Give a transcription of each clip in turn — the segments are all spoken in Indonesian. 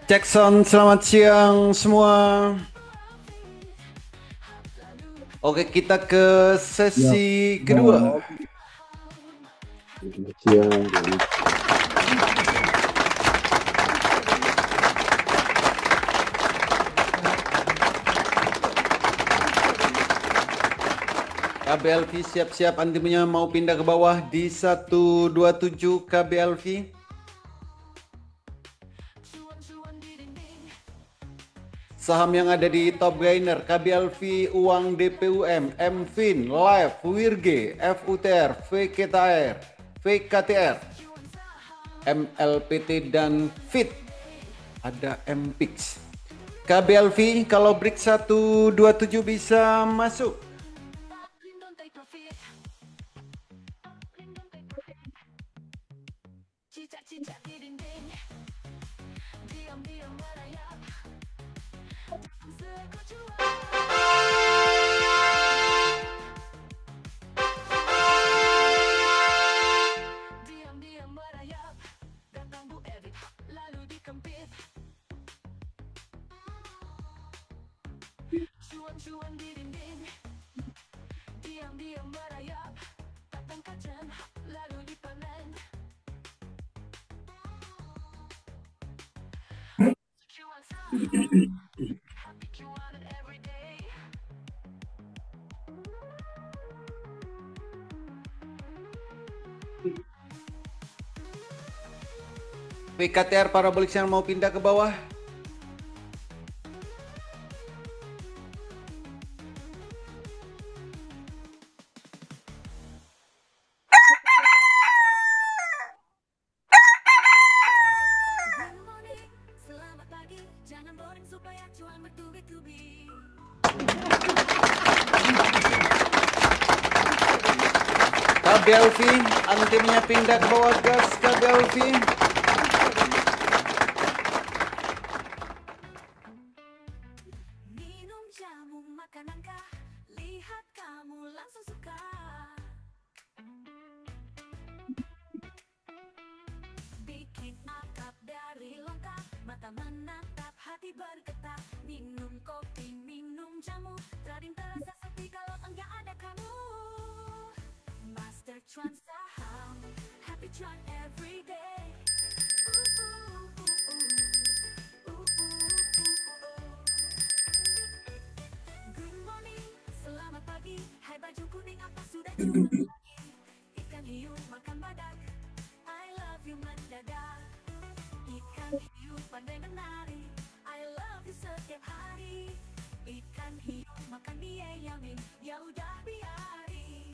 Jackson, selamat siang semua. Oke, kita ke Ya, sesi kedua. Bang. Selamat siang, Bang. KBLV siap-siap, antimnya mau pindah ke bawah di 127 KBLV. Saham yang ada di top gainer KBLV, Uang DPUM, MFIN, Live, Wirge, FUTR, VKTR, VKTR, MLPT dan FIT. Ada MPIX. KBLV kalau break 127 bisa masuk. PKTR parabolik yang mau pindah ke bawah. KBLV, antimnya pindah ke bawah gas KBLV. Minum jamu makanan kah? Lihat kamu langsung suka. Bikin akap dari lengkap, mata menatap, hati bergetar. Minum kopi, minum jamu, trading terasa sepi kalau enggak ada kamu. Master Tron saham, happy Tron every day. Good morning, selamat pagi. Hai baju kuning apa sudah cukup lagi? Ikan hiu makan badak. I love you mendadak. Ikan hiu pandai menari. I love you setiap hari. Ikan hiu makan dia yamin. Ya udah biarin.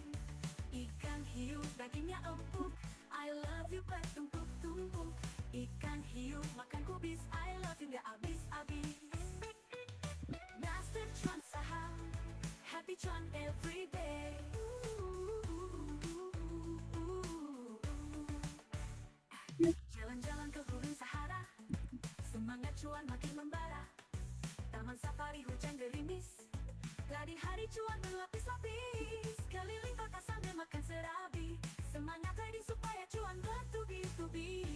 Ikan hiu dagingnya empuk. I love you bertumpuk-tumpuk. Ikan hiu makan kubis. I love you gak abis-abis. Master Tron saham, happy Tron every day. Jalan-jalan ke gurun Sahara, semangat cuan makin membara. Taman safari hujan gerimis, tadi hari cuan berlapis-lapis. Keliling kota sambil makan serabi, semangat trading supaya cuan bertubi-tubi.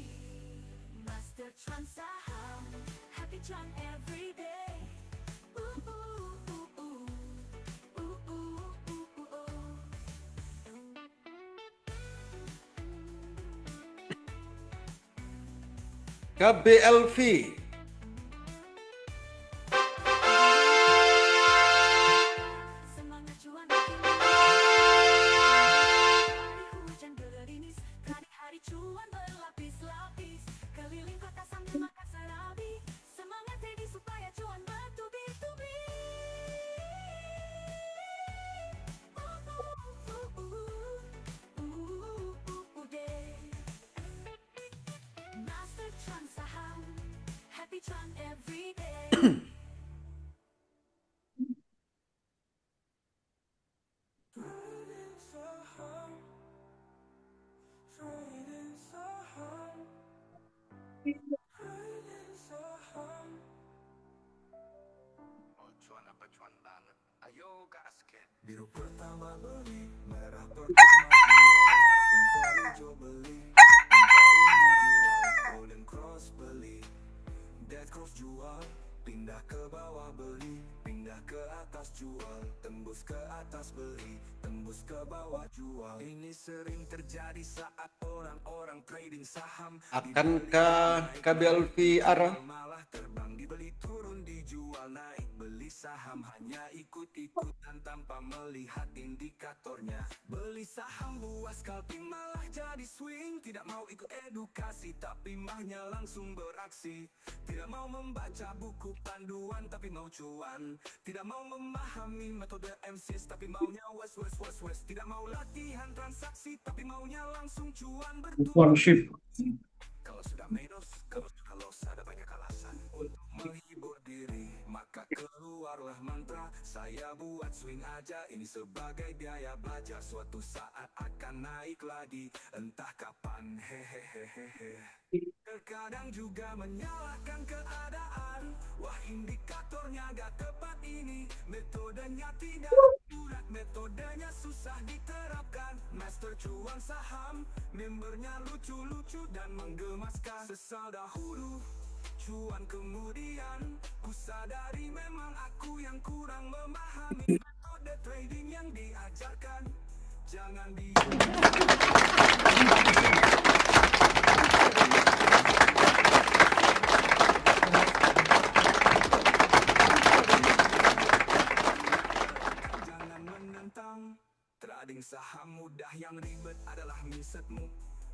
Master Tron saham, happy Tron every day. KBLV, Semangat cuan makin hari hujan gerimis, tadi hari cuan berlapis-lapis. Keliling kota sambil makan serabi, semangat trading supaya cuan bertubi-tubi. Master Tron saham, happy Tron every day. Cuan apa cuan banget. Ayo gasket. Biru pertama beli, merah pertama jual, pentol hijau beli, pentol ungu jual, golden cross beli, dead cross pindah ke atas jual, tembus ke atas beli, tembus ke bawah jual. Ini sering terjadi saat orang-orang trading saham. Akankah KBLV arah? Malah terbang, dibeli turun dijual naik, beli saham hanya ikut-ikutan tanpa melihat indikatornya. Beli saham buat scalping malah jadi swing, tidak mau ikut edukasi tapi mahnya langsung beraksi. Tidak mau membaca buku panduan tapi mau cuan, tidak mau memahami metode MCs tapi maunya wes. Tidak mau latihan transaksi tapi maunya langsung cuan One shift. Kalau sudah minus, kalau sudah loss, ada banyak alasan untuk menghibur diri. Maka keluarlah mantra, saya buat swing aja. Ini sebagai biaya belajar, suatu saat akan naik lagi, entah kapan, hehehehe. Terkadang juga menyalahkan keadaan, wah indikatornya gak tepat ini, metodenya tidak akurat, metodenya susah diterapkan. Master cuan saham, membernya lucu-lucu dan menggemaskan. Sesal dahulu, cuan kemudian, ku sadari memang aku yang kurang memahami metode trading yang diajarkan. Jangan jangan menentang. Trading saham mudah, yang ribet adalah mindsetmu.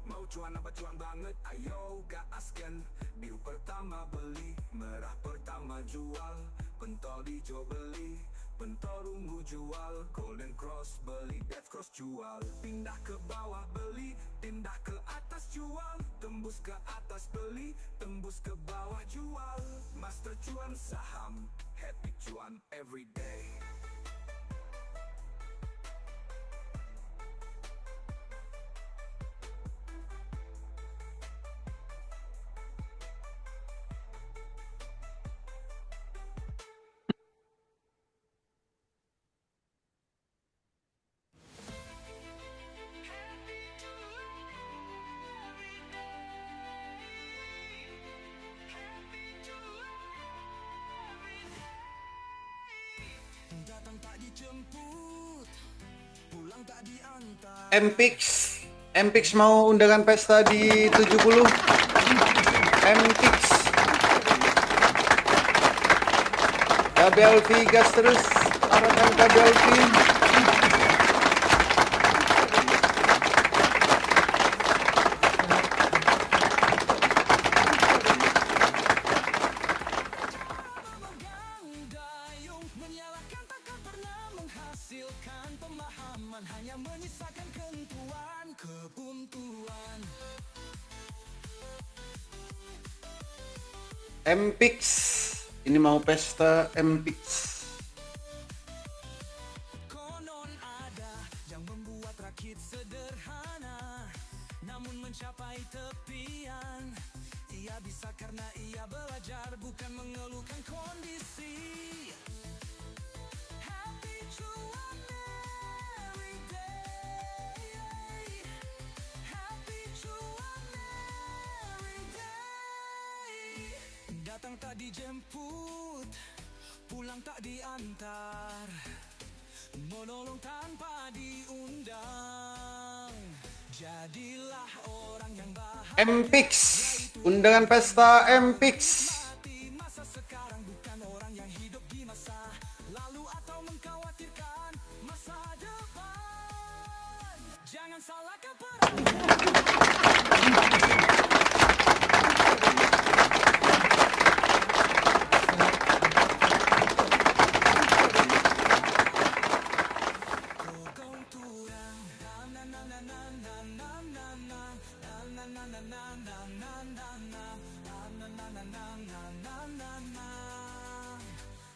Mau cuan apa cuan banget, ayo gaskan. Biru pertama beli, merah pertama jual, pentol hijau beli, pentol ungu jual, golden cross beli, death cross jual. Pindah ke bawah beli, pindah ke atas jual, tembus ke atas beli, tembus ke bawah jual. Master cuan saham, happy cuan everyday. Datang tak dijemput, pulang tak diantar. MPix mau undangan pesta di 70. MPix KBLV gas terus, arahkan KBLV. Pemahaman hanya menyisakan kentuan, kebuntuan. MPix ini mau pesta MPix. Konon ada yang membuat rakit sederhana, namun mencapai tepian. Ia bisa karena ia belajar, bukan mengeluhkan kondisi. Happy cuan every day, happy cuan every day. Datang tak dijemput, pulang tak diantar, menolong tanpa diundang. Jadilah orang yang bahagia. MPix, undangan pesta MPix. Masa sekarang bukan orang yang hidup di masa lalu atau mengkhawatirkan masa depan. Jangan salahkan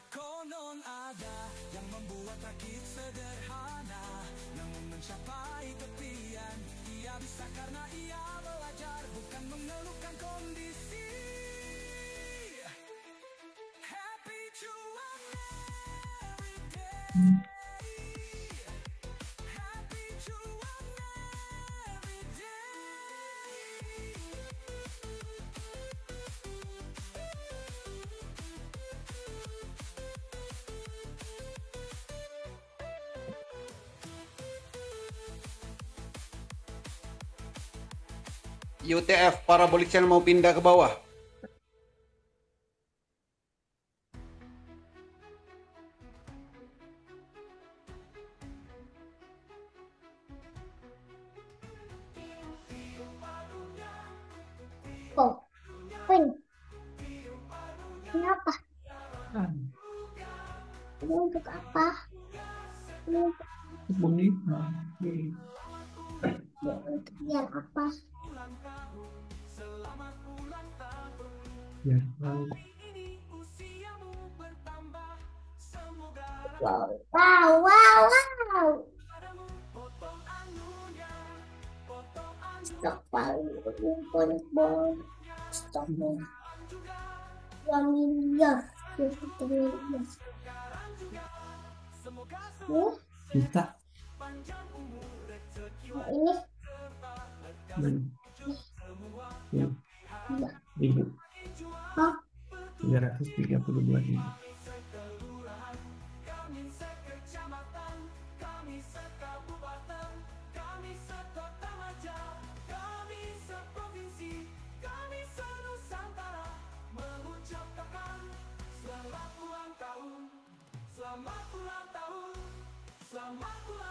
konon ada yang membuat rakit sederhana, namun mencapai tepian. Ia bisa karena ia belajar, bukan mengeluhkan kondisi. Happy cuan every day, happy cuan every day. UTF, Parabolic Channel mau pindah ke bawah. Oh, Win. Kenapa? Ini untuk apa? Ini untuk biar apa? Wow, wow, wow, wow. Stok paling bon. Stoknya 2 miliar. 2 miliar. Kita Nah, ini ya, iya. ribu Hah? 332.000.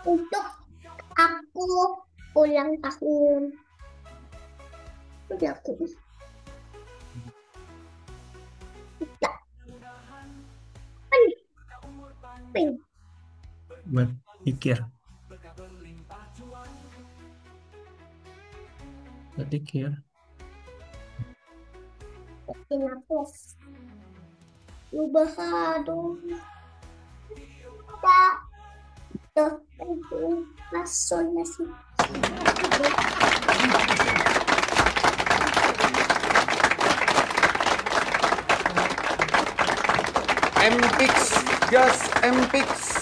Untuk aku ulang tahun. Udah aku. Kita. Pin. Buat pikir. Pinapos. Ubah dong. Tak. Tuh, itu masolnya sih. MPix, gas MPix.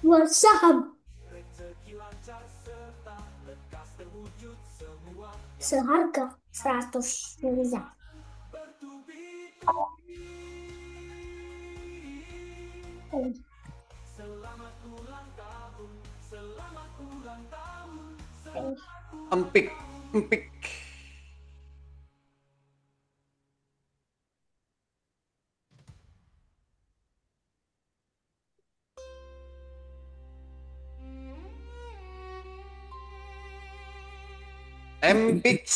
Jual saham. Seharga 100 miliar. Empik, empik. MPix.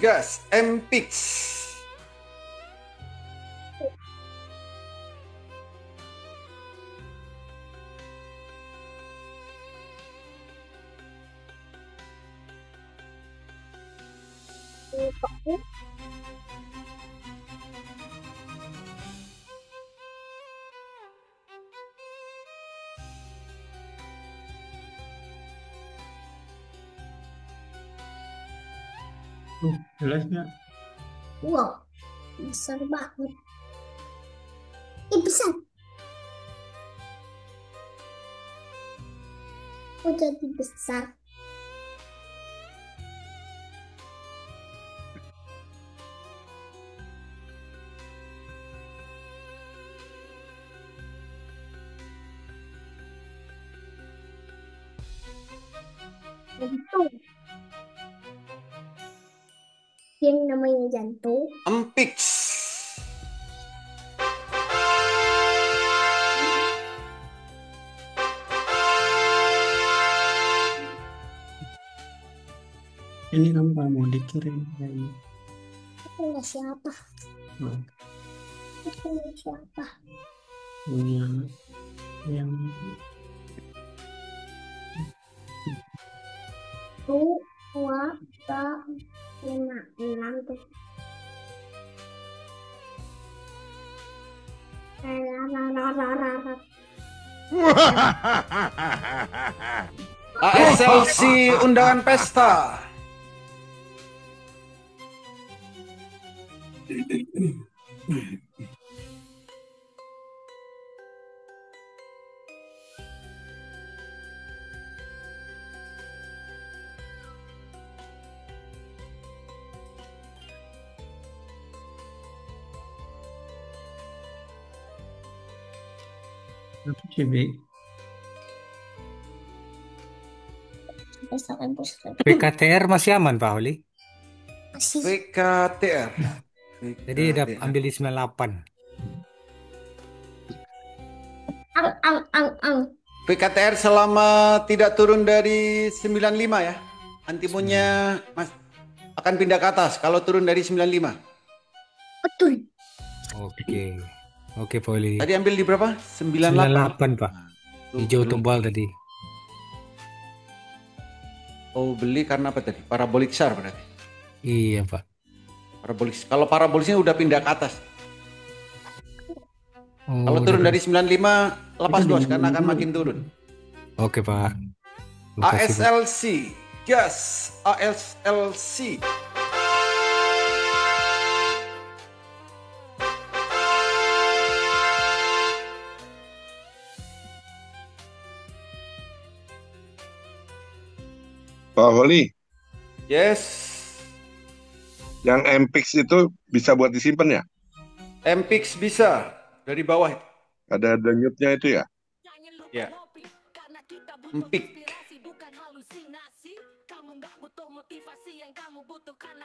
Gas MPix. Jelas nggak? Wow, besar banget. Ih, besar. Oh, jadi besar. Jantung. Yang namanya jantung. Empix. Ini kamu kalau mau dikirim kayaknya. Punya siapa? Nah, Punya siapa? punya yang Satu, dua, tiga, lima, enam tuh. Rararararara. ASLC undangan pesta. apa sih, Bi? Sampai 100 PKTR masih aman, Pak Oli. masih. PKTR. Jadi ambil di 98. Ang. PKTR selama tidak turun dari 95 ya. Antimonnya Mas akan pindah ke atas kalau turun dari 95. Betul. Oke. Oke, Pak Oli. Tadi ambil di berapa? 98. 98, Pak. Hijau tebal tadi. Oh, beli karena apa tadi? Parabolik SAR berarti. Iya, Pak. Parabolik. Kalau paraboliknya udah pindah ke atas. Oh, Kalau turun udah. dari 95 lepas dos karena akan makin turun. Oke, Pak. Makasih, Pak. ASLC. Yes, ASLC. Pak Holi, Yes. yang MPix itu bisa buat disimpan ya? MPix bisa dari bawah. Ada denyutnya itu ya? Ya. Empik.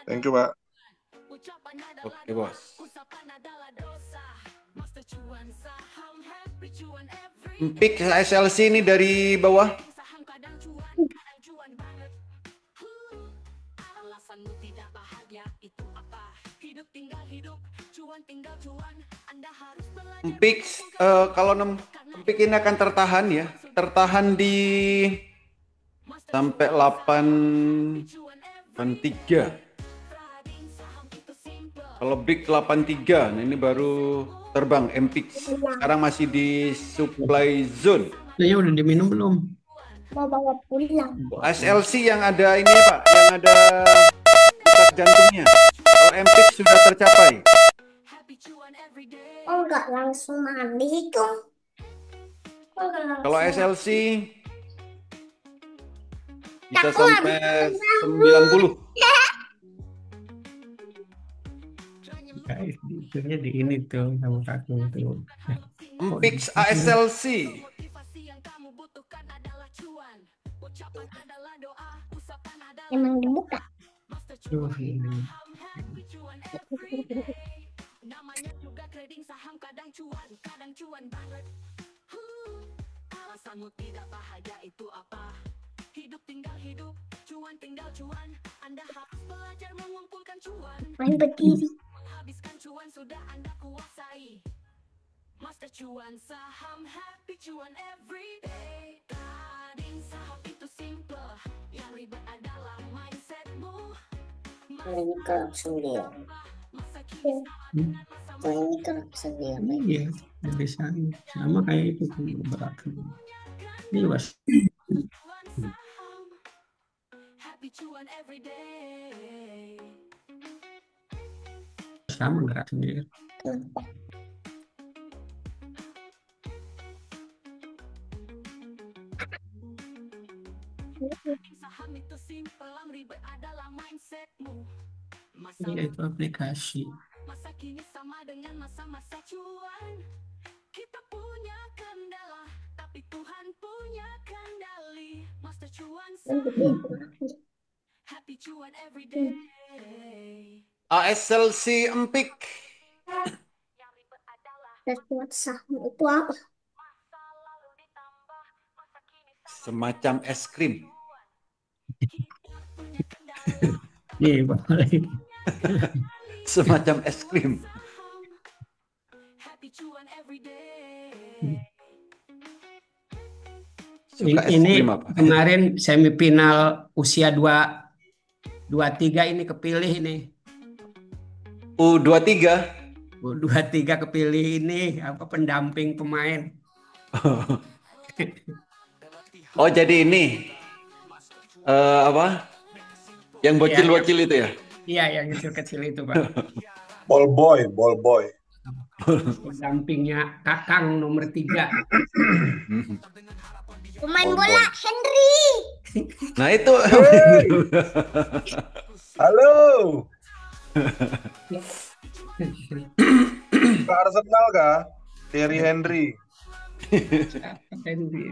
Thank you, Pak. Oke, Bos. Empik ASLC ini dari bawah. Empik kalau empik ini akan tertahan ya. Tertahan di sampai 83. Kalau big 83, nah ini baru terbang MPix. Sekarang masih di supply zone. Kayaknya udah diminum belum? Mau bawa pulang. SLC yang ada ini Pak, yang ada detak jantungnya. Kalau MPix sudah tercapai. Oh, enggak langsung mandi itu. Oh, enggak langsung. Kalau SLC bisa sampai 90. Guys, itunya di ini tuh sama kakung tuh. MPix ASLC. Emang dibuka. Tuh, ini. Main berdiri. Ini gerak sendiri. Ini gerak sendiri. Iya, bisa sama kayak itu tuh berat. Ini luas. Sama gerak sendiri. Iya, itu aplikasi. ASLC Empik. Buat saham itu apa? Semacam es krim. Iya, boleh. Semacam es krim. Happy cuan every day. Suka es Ini krim apa? kemarin semifinal usia 23 ini kepilih ini. U23. U23 kepilih ini apa pendamping pemain. Oh, jadi ini apa? Yang bocil-bocil itu ya? Iya, yang kecil-kecil itu, Pak. Ball boy. Pendampingnya Kakang nomor 3. Pemain bola Henry. Nah itu. Halo. Ke Arsenal kah? Thierry Henry. Henry.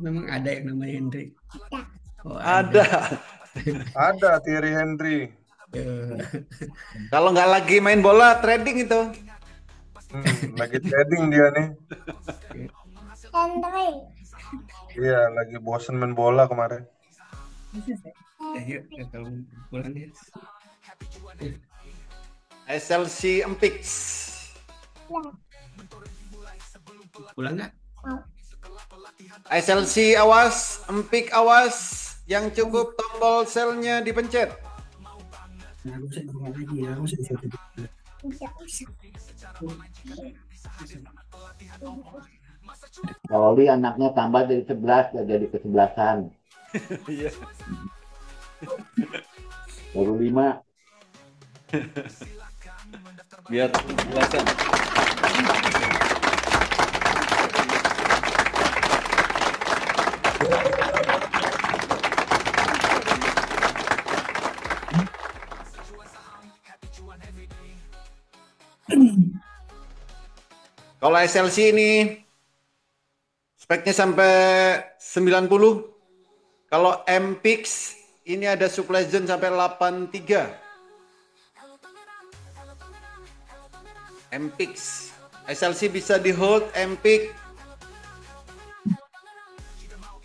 Memang ada yang namanya Henry. Oh, Ada. Ada Thierry Henry. Kalau nggak lagi main bola, trading itu. Lagi trading dia nih. Henry. Iya, lagi bosen main bola kemarin. Ayo, kalau pulang ya. SLC Empix. Pulang nggak? SLC awas, Empik awas. Yang cukup tombol selnya dipencet. Nah, aku bisa pulang lagi ya. Aku bisa. Nggak usah. Oli anaknya tambah dari 11 jadi ke-11-an. Iya. Baru 5. Biar jelasan. Kalau SLC ini speknya sampai 90. Kalau MPix ini ada Supplegend sampai 83. MPix. SLC bisa di hold, MPix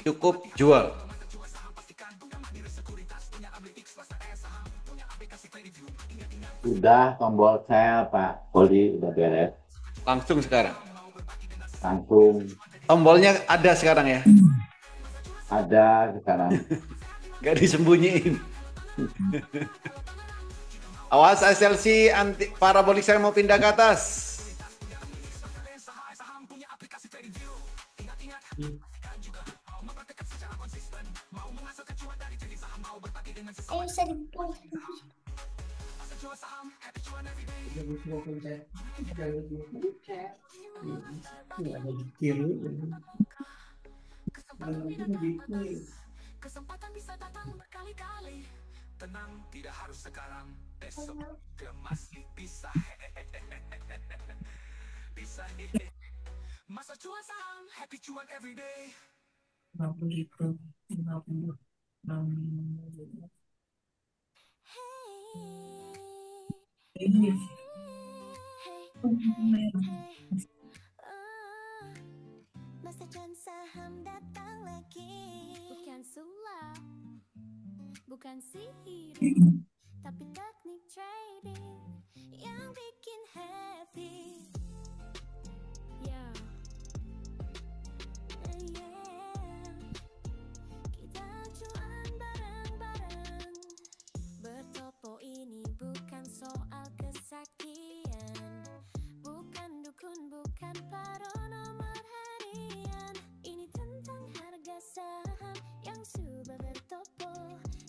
cukup jual. Udah tombol sel Pak Oli udah beres. Langsung sekarang. Langsung Tombolnya ada sekarang ya? ada sekarang. Gak disembunyiin. Awas SLC anti parabolik saya mau pindah ke atas. Ayo seribu. Kesempatan bisa datang berkali-kali. Tenang, tidak harus sekarang. Besok dia masih bisa. Bisa. Masa cuan saham, happy cuan every day. 50 Masa cuan saham datang lagi. Bukan sulap, bukan sihir, tapi teknik trading yang bikin happy. Yeah. Kita cuan bareng-bareng. Bertopo ini bukan soal kesaktian, bukan dukun, bukan paranormal harian. Ini tentang harga saham yang sudah bertopo.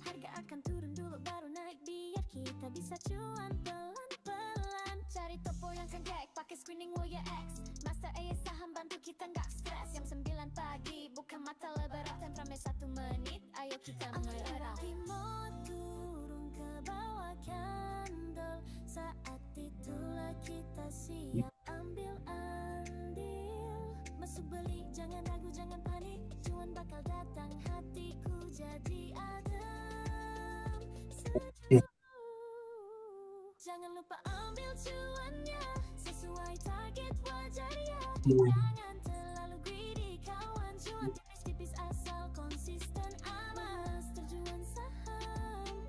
Harga akan turun dulu baru naik biar kita bisa cuan pelan-pelan. Cari topo yang kan gag, pakai screening Woya X. Master saham bantu kita nggak stres. Jam 9 pagi, buka mata lebaran sampai 1 menit. Ayo kita mulai remote turun ke bawah candle. Saat itulah kita siap ambil andil. Masuk beli, jangan ragu, jangan panik. Cuan bakal datang, hatiku jadi adem. Sejuk. Jangan lupa ambil cuannya sesuai target wajar ya. Jangan terlalu greedy kawan. Cuan tipis-tipis asal konsisten aman. Master cuan saham,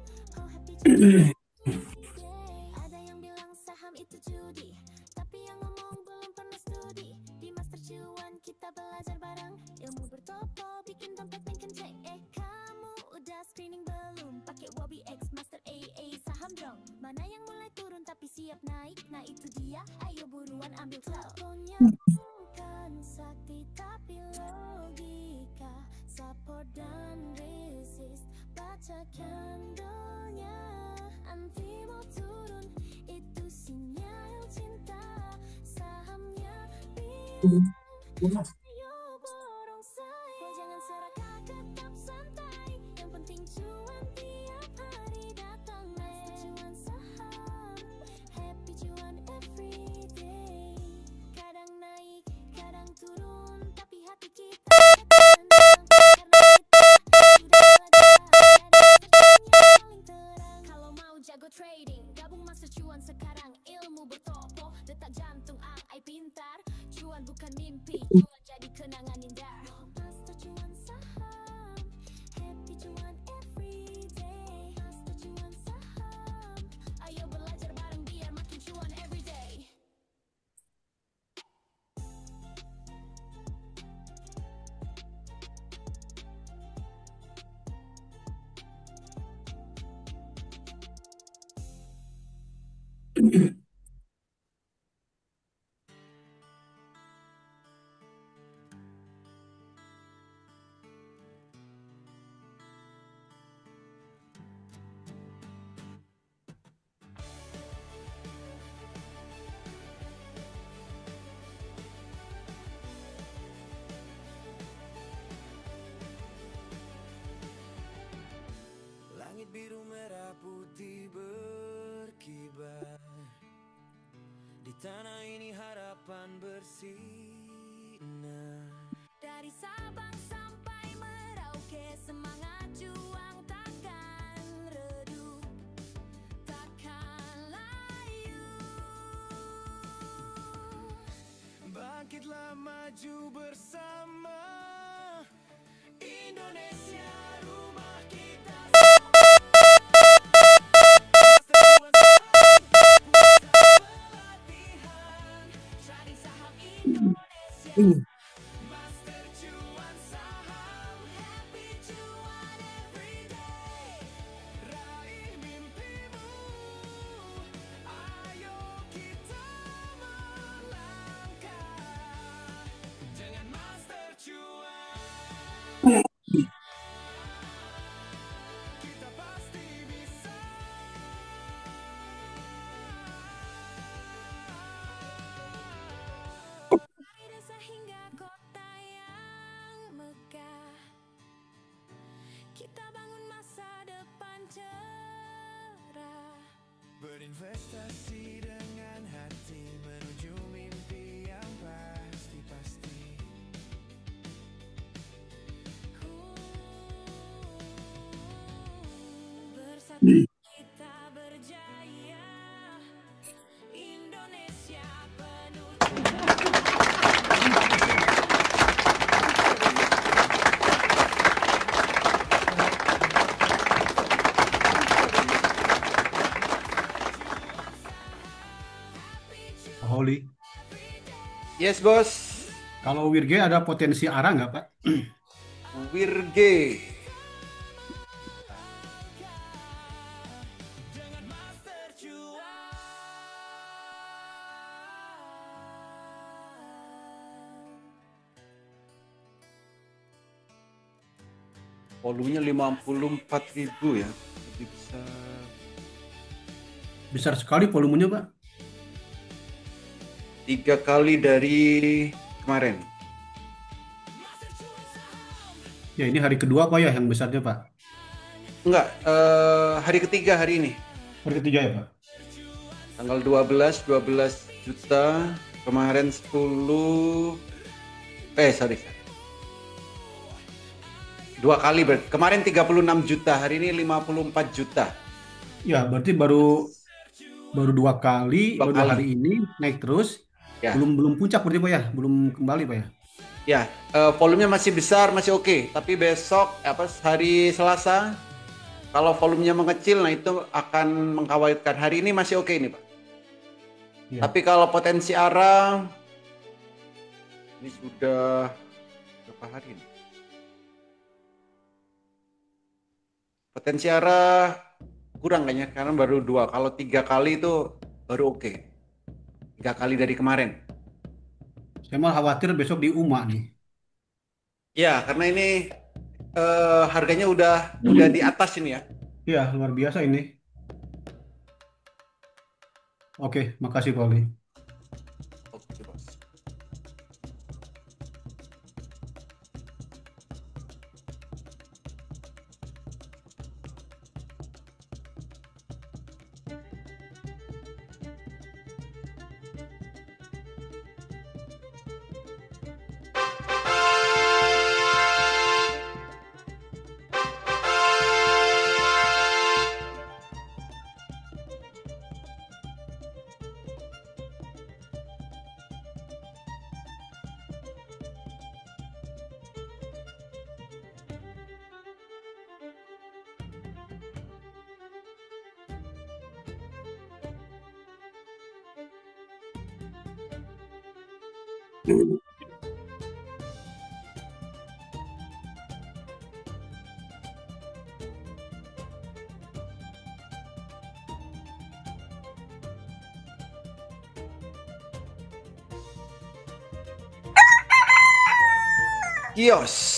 Ada yang bilang saham itu judi, tapi yang ngomong belum pernah studi. Di Master Cuan kita belajar bareng, ilmu bertopo bikin dompet makin kenceng. Kamu udah screening belum? Pakai Wabi X Master AA saham dong. Mana yang mulai turun tapi siap naik? Nah itu dia, ayo buruan ambil teleponnya. Bukan sakti tapi logika, support dan resist. Baca candlenya, anti mau turun, itu sinyal cinta. Sahamnya bintang, ayo borong saya. Jangan serakah, tetap santai, yang penting cuan tiap hari datang. Master Cuan saham, happy cuan everyday. Kadang naik, kadang turun, tapi hati kita tenang. Karena kita sudah belajar dari paling terang. Kalau mau jago trading, gabung Master Cuan sekarang. Ilmu bertopo, detak jantung ai pintar. Cuan bukan mimpi, cuan jadi kenangan indah. Master Cuan saham, happy cuan everyday. Master Cuan saham, ayo belajar bareng biar makin cuan everyday. Langit biru merah putih berkibar. Di tanah ini harapan bersinar. Dari Sabang sampai Merauke, semangat juang takkan redup, takkan layu. Bangkitlah maju bersama, Indonesia rumah kita. Cari saham Indonesia. Master Cuan saham, happy cuan everyday. Raih mimpimu, ayo kita melangkah dengan Master Cuan. Kita pasti bisa. Dari desa hingga kota yang megah, kita bangun masa depan cerah. Berinvestasi dengan hati menuju mimpi yang pasti-pasti. Bersatu kita berjaya, Indonesia penuh. Holy. Yes, bos. Kalau Wirge ada potensi arah nggak, Pak? Wirge. Volumenya 54.000 ya. Jadi bisa Besar sekali volumenya, Pak. 3 kali dari kemarin. Ya, ini hari kedua, Pak, ya, yang besarnya, Pak. Enggak, hari ketiga hari ini. Hari ketiga ya, Pak. Tanggal 12 juta, kemarin 10, sorry. 2 kali berarti. Kemarin 36 juta, hari ini 54 juta. Ya, berarti baru 2 kali, Dua baru kali. hari ini naik terus. Ya. Belum puncak berarti, Pak, ya? Belum kembali, Pak, ya? Ya, volumenya masih besar, masih oke. Tapi besok, hari Selasa, Kalau volumenya mengecil, nah itu akan mengkhawatirkan. Hari ini masih oke nih Pak. Ya. Tapi kalau potensi arah, ini sudah berapa hari ini? Potensi arah kurang kayaknya, karena baru 2. Kalau 3 kali itu baru oke. 3 kali dari kemarin. Saya malah khawatir besok di UMA nih. Ya, karena ini harganya udah di atas ini ya. Iya, luar biasa ini. Oke, makasih Pak Oli. Oke, Bos. Kios.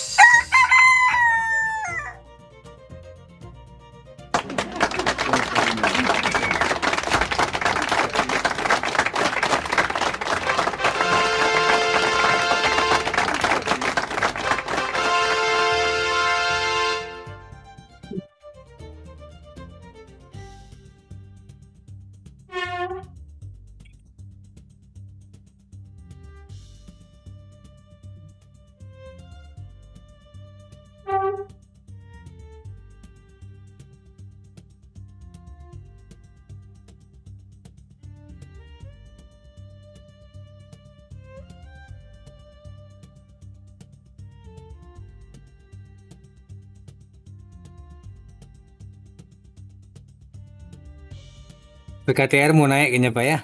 PKTR mau naik kayaknya Pak ya.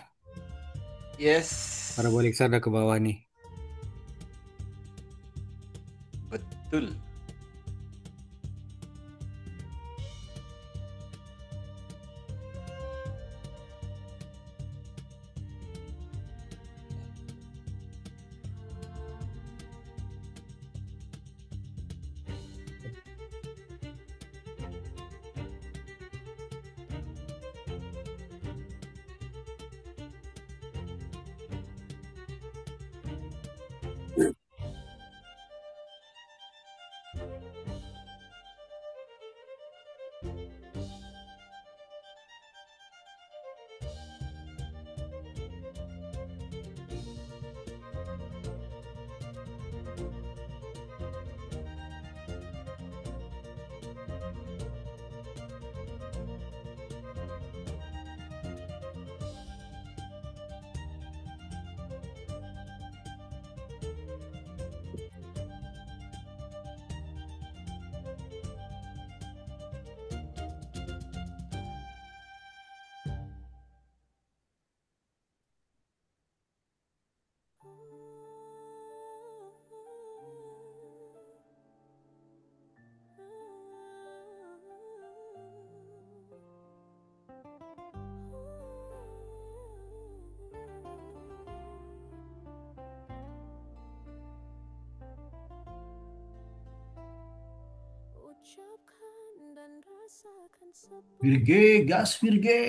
Yes. Parabolik udah ke bawah nih. Betul. Virge, gas Virge.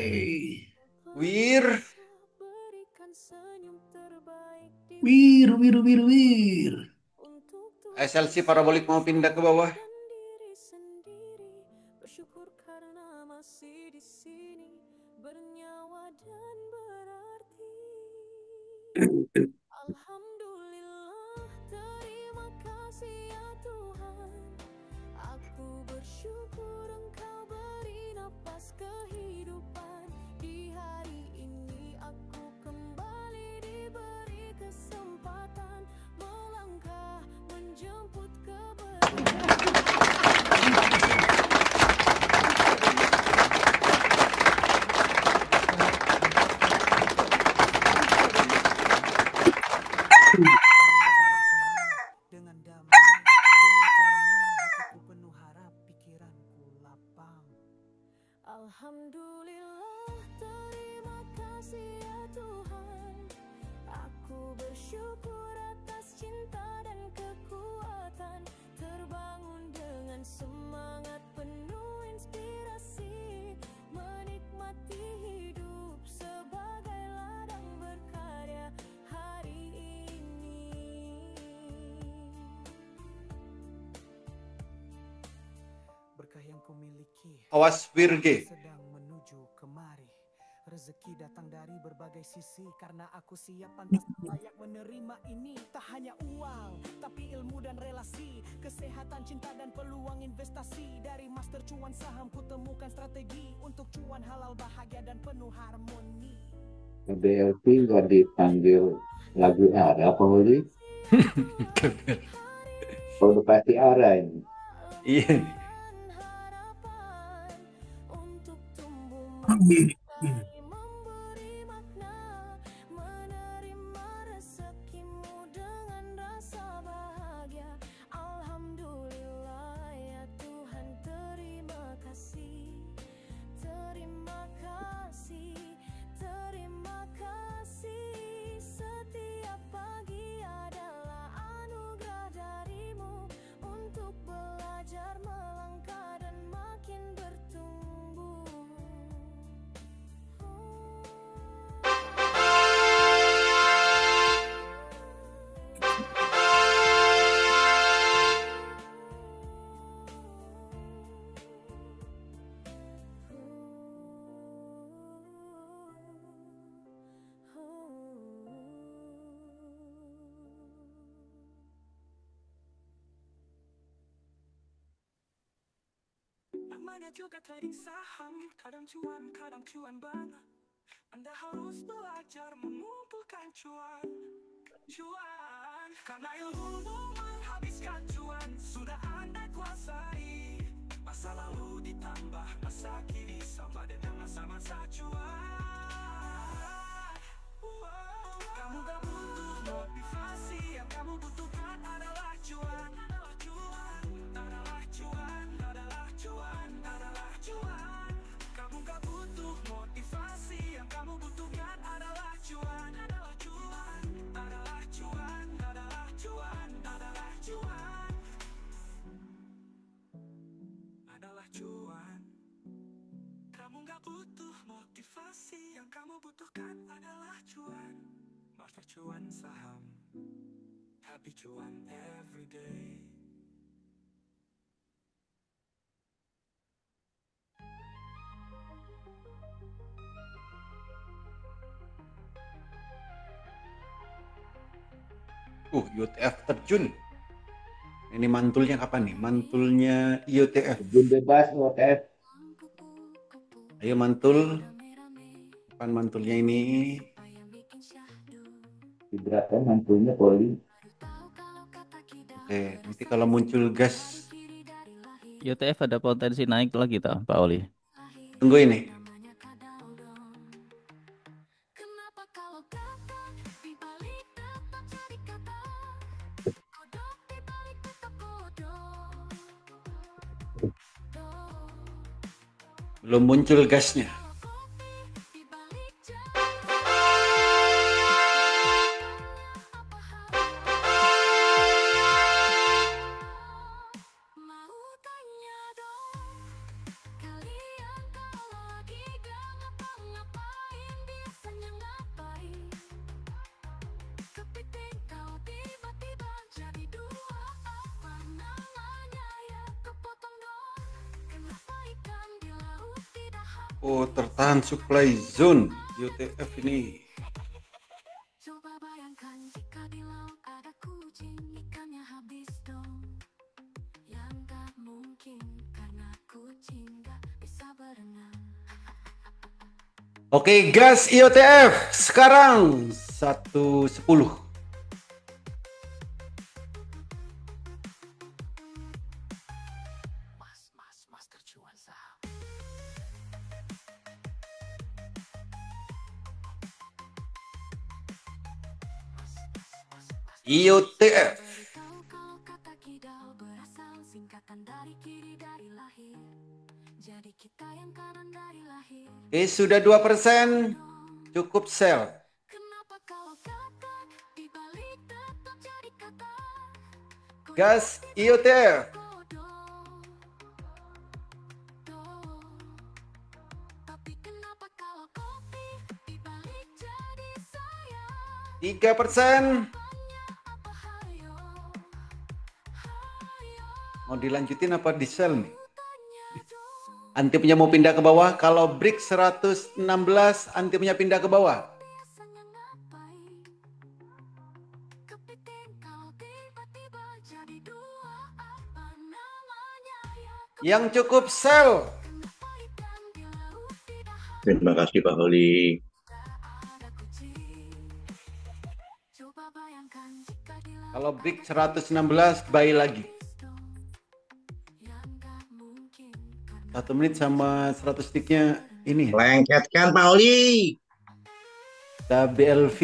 Wir. Wir. SLC parabolik mau pindah ke bawah. Bersyukur karena masih di sini, bernyawa dan berarti. Alhamdulillah, terima kasih ya Tuhan. Aku bersyukur Engkau beri napas kehidupan. Di hari ini aku kembali diberi kesempatan melangkah menjemput kebenaran. Alhamdulillah, terima kasih ya Tuhan. Aku bersyukur atas cinta dan kekuatan, terbangun dengan semangat penuh inspirasi, menikmati hidup sebagai ladang berkarya hari ini. Berkah yang ku miliki Awas Virge. sedang menuju kemari. Rezeki datang dari berbagai sisi, karena aku siap pantas layak menerima ini. Tak hanya uang, tapi ilmu dan relasi, kesehatan, cinta dan peluang investasi. Dari master cuan saham ku temukan strategi untuk cuan halal, bahagia dan penuh harmoni. DLP nggak dipanggil lagu Arab apa Oli? Oh, udah pasti arah ini. Iya. Harapan untuk tumbuh Amin. memberi makna, menerima rezekimu dengan rasa bahagia. Alhamdulillah ya Tuhan, terima kasih, terima kasih, terima kasih. Setiap pagi adalah anugerah darimu untuk belajar melangkah dan makin bertumbuh. Namanya juga trading saham, kadang cuan banyak. Anda harus belajar mengumpulkan cuan. Karena ilmu menghabiskan cuan sudah Anda kuasai. Masa lalu ditambah masa kini sama dengan masa-masa cuan. Kamu gak butuh motivasi, yang kamu butuhkan adalah cuan. Adalah cuan, adalah cuan, adalah cuan, adalah cuan. Kamu gak butuh motivasi, yang kamu butuhkan adalah cuan. Adalah cuan, adalah cuan, adalah cuan, adalah cuan, adalah cuan. Kamu gak butuh motivasi, yang kamu butuhkan adalah cuan. Master cuan saham, happy cuan everyday. UTF terjun. Ini mantulnya kapan nih? Mantulnya UTF. Terjun bebas OTF. Ayo mantul. Kapan mantulnya ini? Diberatkan mantulnya Poli. Oke, nanti kalau muncul gas, UTF ada potensi naik lagi tau Pak Oli. tunggu ini. Kenapa kalau kata di balik tetap jadi kata, kodok di balik tetap kodok. Belum muncul gasnya. Di balik mau tanya dong, kalian kalau lagi gak ngapa-ngapain biasanya ngapain? Kepiting kau tiba-tiba jadi dua, apa namanya ya? Kepotong dong. Kenapa ikan di laut tidak habis? Oh, tertahan supply zone UTF ini. Coba bayangkan jika di laut ada kucing, ikannya habis dong. Yang gak mungkin karena kucing gak bisa berenang. Oke, gas IOTF sekarang 110. Master cuan saham. IOTF. Tahu kalau kata kidal berasal singkatan dari kiri dari lahir. Jadi kita yang kanan dari lahir. Oke, sudah 2%. Cukup sell. Kenapa kalau kata dibalik tetap jadi kata? Gas IOTF. Tapi kenapa kalau kopi dibalik jadi saya? 3%. Mau dilanjutin apa di sell nih? Anti punya mau pindah ke bawah. Kalau break 116, anti punya pindah ke bawah. Yang cukup sell. Terima kasih Pak Holi. Kalau break 116, buy lagi. 1 menit sama 100 sticknya ini. Lengketkan Pak Holi. WLV.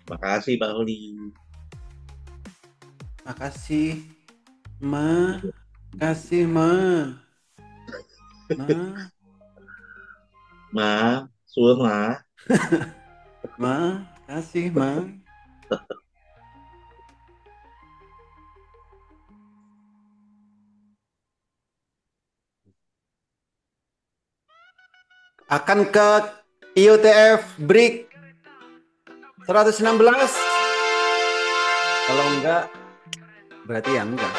Makasih Pak Holi. Makasih. Kasih Ma. Suruh Ma. Kasih Ma. Akan ke IOTF break 116. Kalau enggak, berarti ya enggak.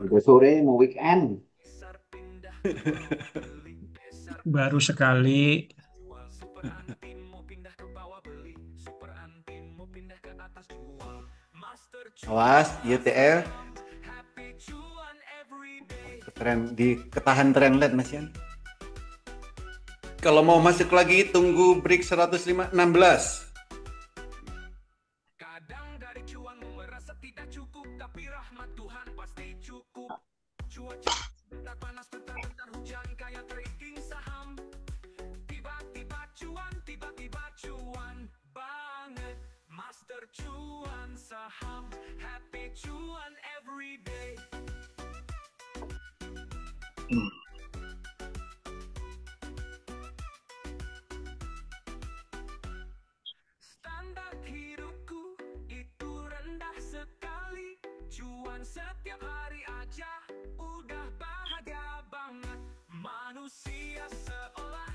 Udah sore mau weekend. Baru sekali. Awas, IOTF. Ketahan trendline Mas Yan. Kalau mau masuk lagi tunggu break 116. Kadang dari cuanmu merasa tidak cukup, tapi rahmat Tuhan pasti cukup. Cuaca bentar panas, bentar hujan, kayak trading saham. Tiba-tiba cuan banget. Master cuan saham, happy cuan every day. Standar hidupku itu rendah sekali. Cuan setiap hari aja udah bahagia banget. Manusia seolah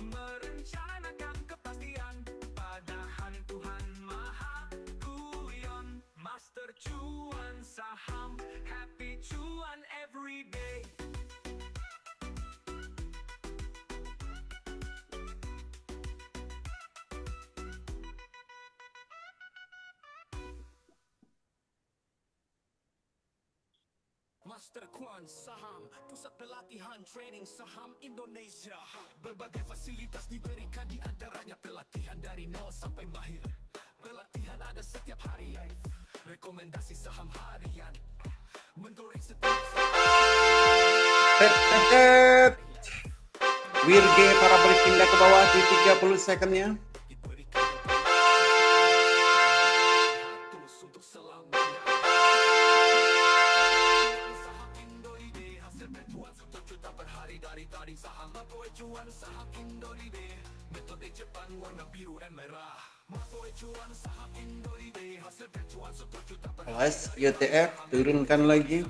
merencanakan kepastian, padahal Tuhan maha guyon. Master cuan saham, happy cuan every day. Master Cuan Saham, pusat pelatihan trading saham Indonesia. Berbagai fasilitas diberikan, di antaranya pelatihan dari nol sampai mahir. Pelatihan ada setiap hari, rekomendasi saham harian, mentoring setiap Wirge para berpindah ke bawah di 30 secondnya. Awas, IOTF turunkan lagi.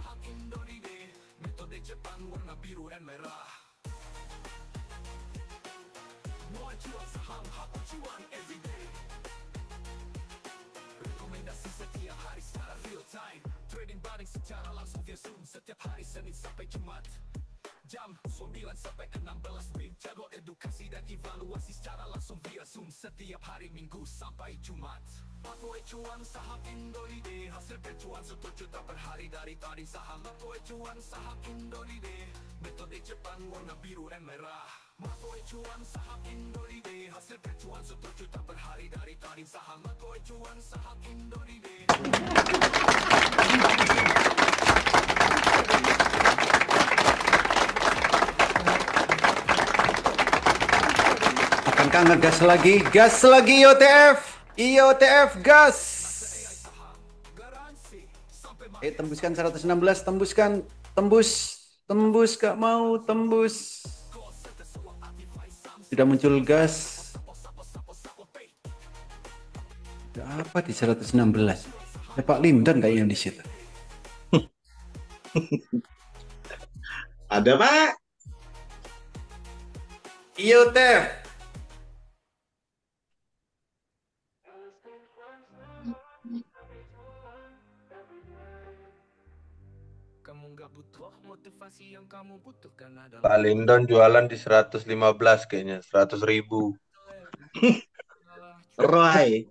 rekomendasi setiap hari secara real time, trading bareng secara langsung via Zoom setiap hari Senin sampai Jumat. Jam 9 sampai 16 WIB, jadwal edukasi dan evaluasi secara langsung via Zoom setiap hari Minggu sampai Jumat. Pathway cuan saham Indolide, hasil bercuan 1 juta per hari dari trading saham. Pathway cuan saham Indolide, metode Jepang warna biru dan merah. Pathway cuan saham Indolide, hasil bercuan 1 juta per hari dari trading saham. Pathway cuan saham Indolide. Akankah ngegas lagi? Gas lagi IOTF! IOTF gas! Tembuskan 116, tembuskan, tembus, gak mau tembus. Sudah muncul gas. Ada apa di 116? Ada Pak Lindon kayaknya di situ. Ada Pak. Iya teh. Pak Lindon jualan di 115 kayaknya, 100.000. Roy.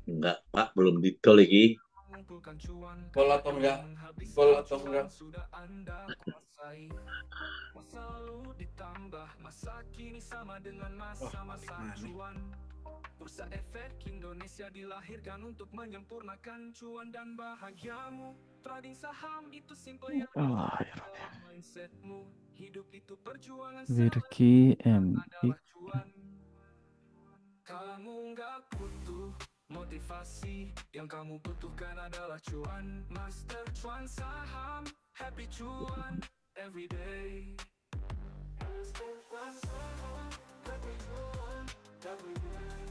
Enggak, Pak, belum ditol lagi. Gol atau enggak? Gol atau enggak? Bursa Efek Indonesia dilahirkan untuk menyempurnakan cuan dan bahagiamu. Trading saham itu simple yang mindsetmu. Hidup itu perjuangan Wirki M. cuan. Kamu nggak butuh motivasi, yang kamu butuhkan adalah cuan. Master cuan saham, happy cuan every day. Master cuan saham, happy cuan every day.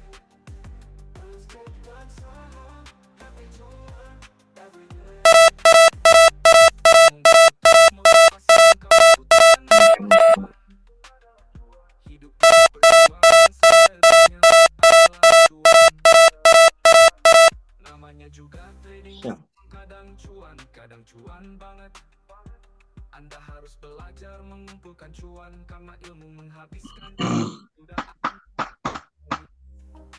Master cuan saham, happy cuan every day. Motivasi yang kamu butuhkan adalah cuan. Hidup itu perjuangan selebihnya adalah cuan. Namanya juga trading, kadang cuan banget. Anda harus belajar mengumpulkan cuan karena ilmu menghabiskan sudah.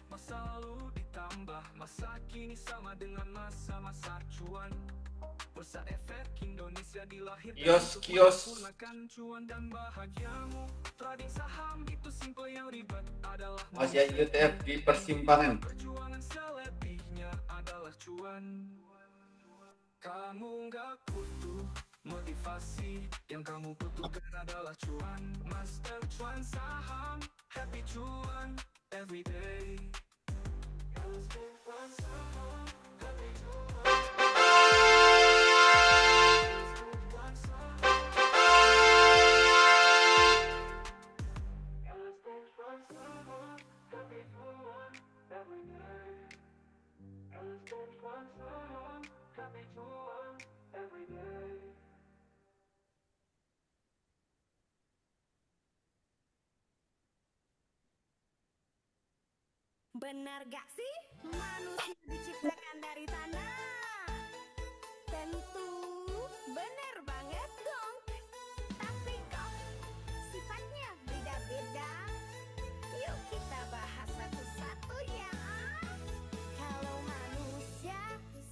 Masa lalu ditambah masa kini sama dengan masa-masa cuan. Bursa Efek Indonesia dilahirkan untuk menyempurnakan cuan dan bahagiamu. Trading saham itu simple, yang ribet adalah Masih UTF di persimpangan. perjuangan selebihnya adalah cuan. Kamu nggak butuh motivasi, yang kamu butuhkan adalah cuan. Master cuan saham, happy cuan every day. Master cuan saham, happy cuan. Benar gak sih manusia diciptakan dari tanah? Tentu benar banget dong. Tapi kok sifatnya beda-beda? Yuk kita bahas satu-satu ya. Kalau manusia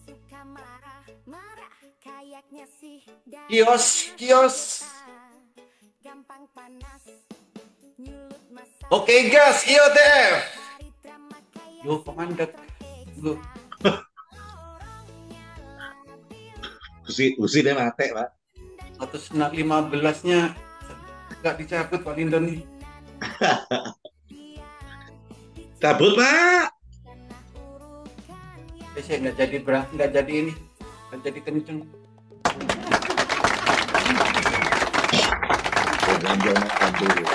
suka marah-marah, kayaknya sih dari Kios. gampang panas, nyulut masa. Oke gas, IOTF. Yo pemandek. Lu. Usi deh mate, Pak. 115-nya nggak dicabut Pak Lindon nih. Cabut, Pak. Saya nggak jadi ini, nggak jadi kenceng. Lanjut dulu.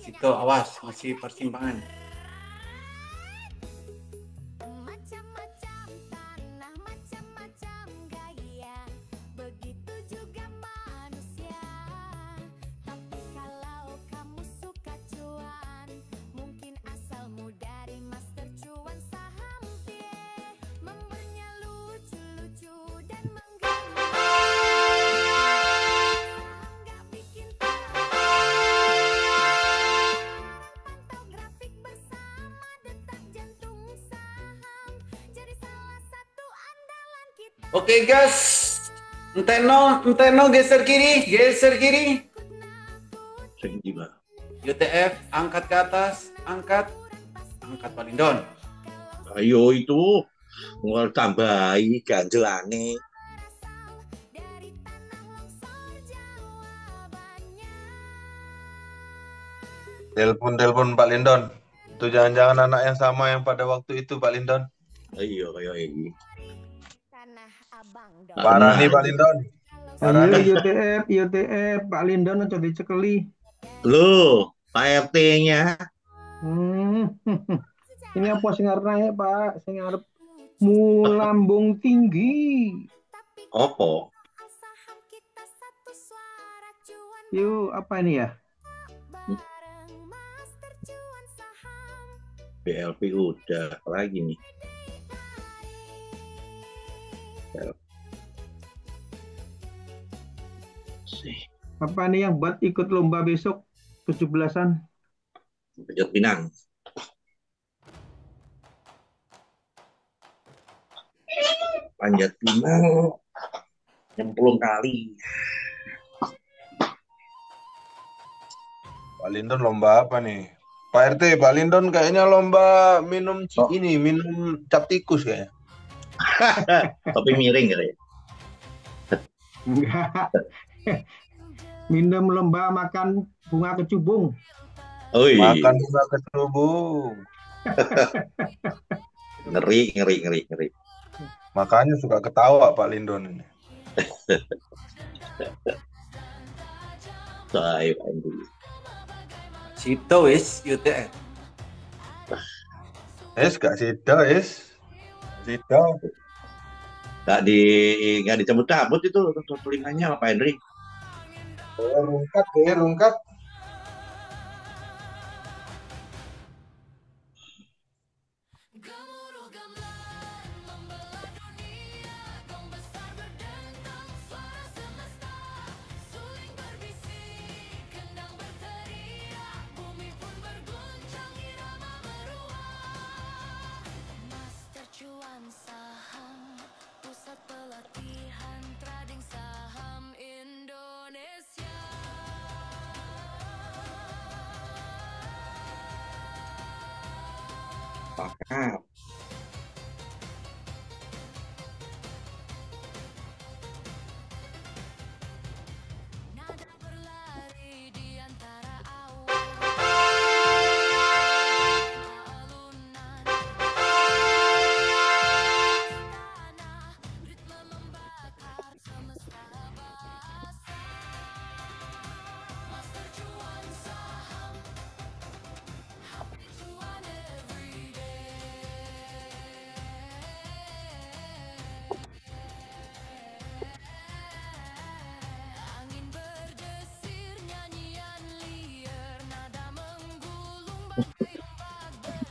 Situ awas, masih persimpangan. Macam-macam tanah, macam-macam gaya, begitu juga manusia. Tapi kalau kamu suka cuan, mungkin asalmu dari master cuan saham pie. Membernya lucu-lucu dan menggema. Saham gak bikin tahu. Pantau grafik bersama detak jantung saham, jadi salah satu andalan kita. Oke gas. Enteno geser kiri. UTF angkat ke atas, angkat Pak Lindon. Ayo itu. Mau tambahi ganjelane. Telepon Pak Lindon. Itu jangan-jangan anak yang sama yang pada waktu itu Pak Lindon. Iya kayak ini. Parah nih Pak Lindon. Parah Ayo nih. YTF Pak Lindon coba dicekeli. Loh, Pak RT-nya. Ini apa sing arep Pak? Sing arep mulambung tinggi. Opo? Yuk, apa ini ya? BLP udah lagi nih. Apa nih yang buat ikut lomba besok 17-an? Panjat Pinang. Panjat Pinang nyemplung kali. Pak Lindon lomba apa nih? Pak RT, Pak Lindon kayaknya lomba minum minum cap tikus kayaknya. Tapi miring kali ya. Enggak. Minum lomba makan bunga kecubung. Oh iya. Makan bunga kecubung. Ngeri. Makanya suka ketawa Pak Lindon ini. Saya Andi. Sito wis UTF. Gak sida Sida. Nggak dicabut-cabut itu telinganya Pak Henry. Rungkat. Pakat.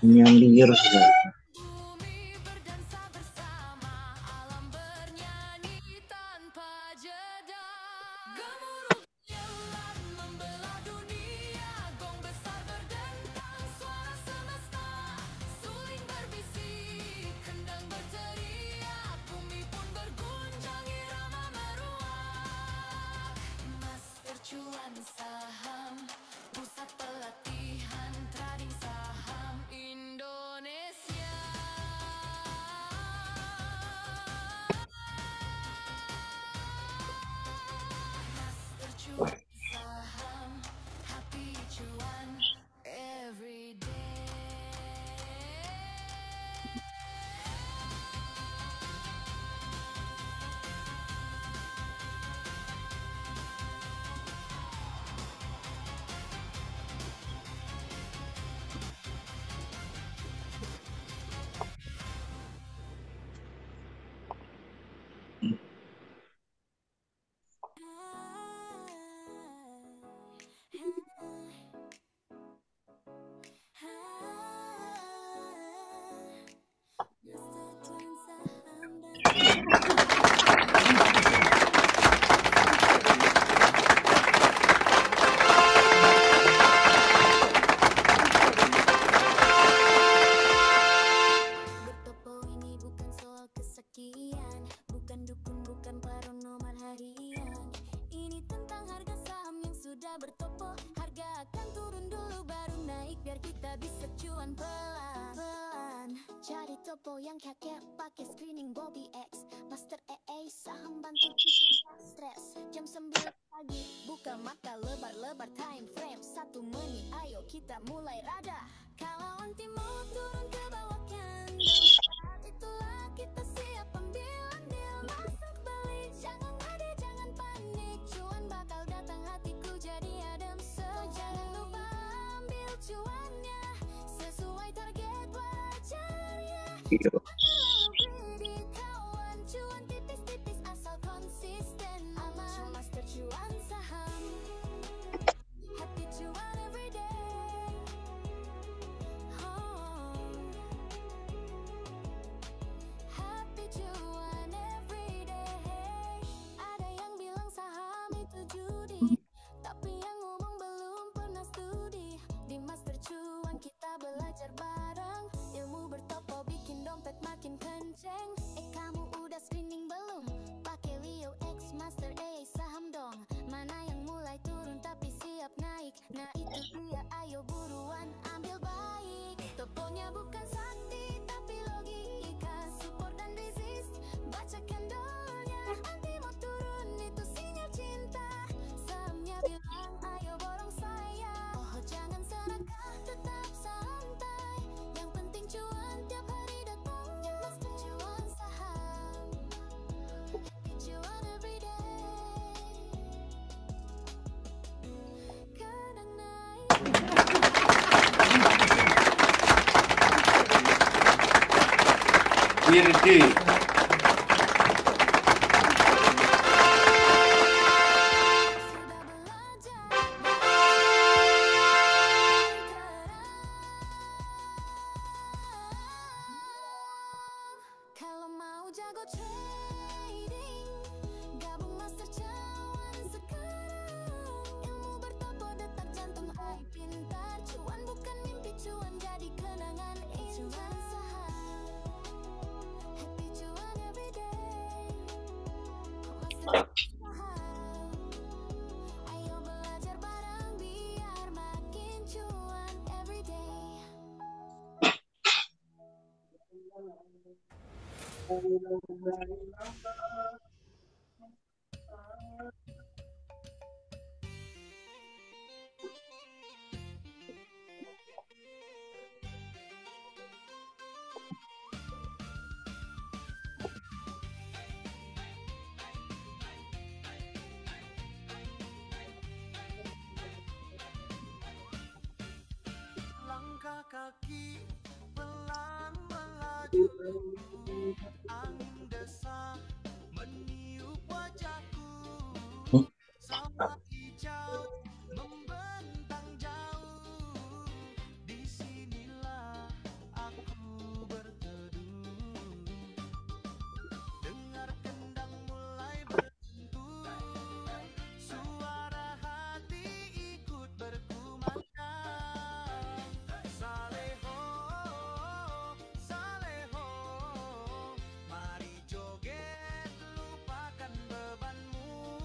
Nyamlir sudah. Bertopo ini bukan soal kesekian, bukan dukun Cari topo yang kakek pakai screening Bobby X. Master AA saham bantu kita stres. Jam 9 pagi buka mata lebar-lebar time frame 1 menit. Ayo kita mulai rada. Kalau anti mau turun ke bawah kan, saat itulah kita siap ambil andil. Masuk balik jangan ada jangan panik. Cuan bakal datang hatiku jadi adem. So jangan lupa ambil cuannya sesuai target wajarnya. Greedy kawan, cuan tipis-tipis asal konsisten. Aman master cuan saham. Happy cuan every day. Oh. Happy cuan every day. Ada yang bilang saham itu judi, tapi yang ngomong belum pernah studi. Di master cuan kita belajar bareng. Ilmu bertopo bikin dompet makin kenceng. Kamu udah screening belum? Pakai Leo X Master A saham dong. Mana yang mulai turun tapi siap naik? Nah itu dia, ayo buruan ambil baik. Toponya bukan sakti tapi logika. Support dan resist, baca candlenya. Anti mau turun itu sinyal cinta. Sahamnya bilang ayo borong saya. Oh jangan serakah, tetap santai. Yang penting cuan tiap hari datangnya. Master cuan saham. Happy cuan every day. Kadang naik. Wirdi. Kalau mau jago trading, gabung master cuan sekarang. Ilmu bertopo detak jantung, ai pintar. Cuan bukan mimpi, cuan jadi kenangan indah. Saham, happy cuan every day. Master saham, ayo belajar bareng biar makin cuan every day. Langkah kaki pelan melaju, angin desang meniup wajahku. Sawah hijau membentang jauh, disinilah aku berteduh. Dengar kendang mulai bersentuh, suara hati ikut berkumandang. Saleho, saleho, mari joget lupakan bebanmu.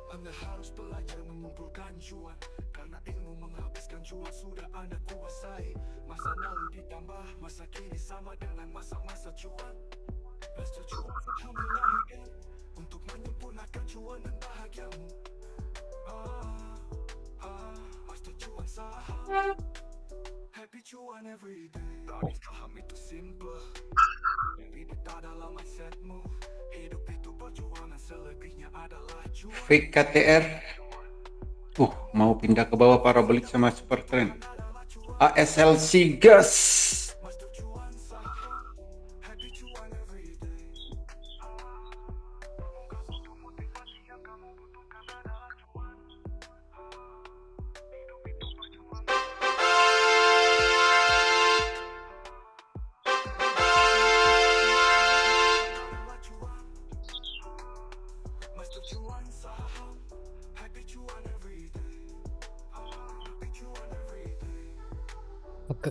Anda harus belajar mengumpulkan cuan, karena ilmu menghabiskan cuan sudah Anda kuasai. Masa lalu ditambah masa kini sama dengan masa-masa cuan. Master cuan saham dilahirkan untuk menyempurnakan cuan dan bahagiamu. Master cuan saham, happy cuan every day. Tadi saham itu simple, yang ini tak dalam mindsetmu. Hidup itu perjuangan, selebihnya adalah cuan. Fake KTR. Mau pindah ke bawah parabolik sama super trend. ASLC gas.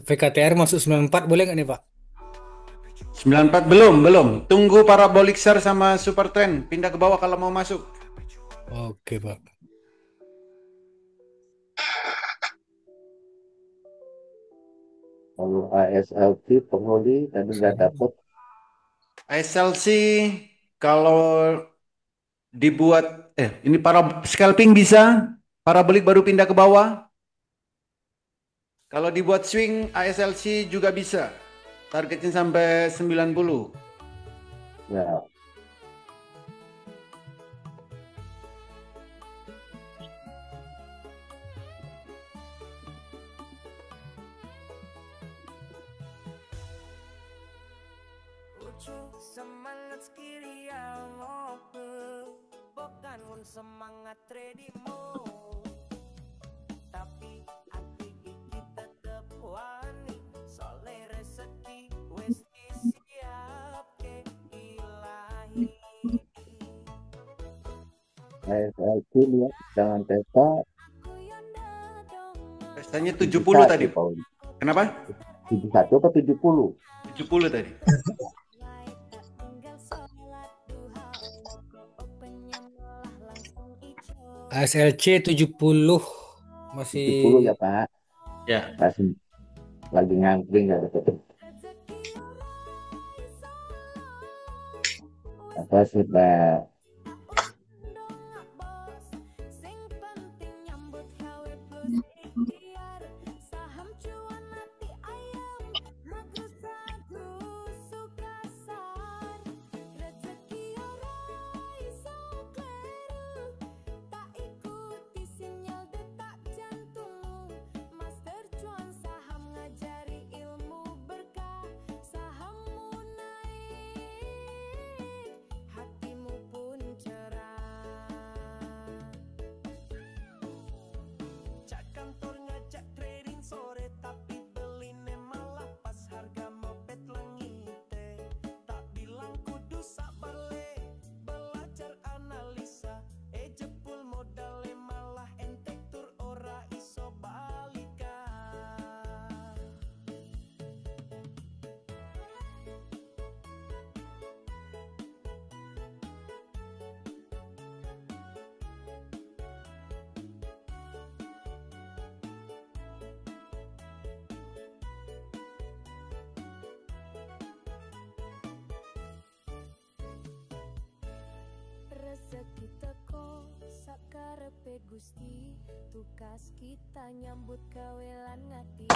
VKTR masuk 94 boleh nggak nih Pak? 94 belum. Tunggu parabolik SAR sama super trend pindah ke bawah kalau mau masuk. Oke Pak. Kalau ASLP penghuni tadi nggak dapat. ASLC kalau dibuat ini para scalping bisa, parabolik baru pindah ke bawah. Kalau dibuat swing ASLC juga bisa. Targetnya sampai 90. Ya. Semangat sekali yang ngobrol, bukan semangat tradingmu. Tapi hati iki tetep wani, soleh rezeki wis disiap ke ilahi. ASLP lihat jangan peta. Pestanya 70 tadi. Kenapa? 71 atau 70? 70 tadi. ASLC 70 masih 70 ya Pak. Ya. Masih lagi ngantri nggak dapat. Apa sudah Rezeki teko sakarepe Gusti, tugas kita nyambut kawelan ngati.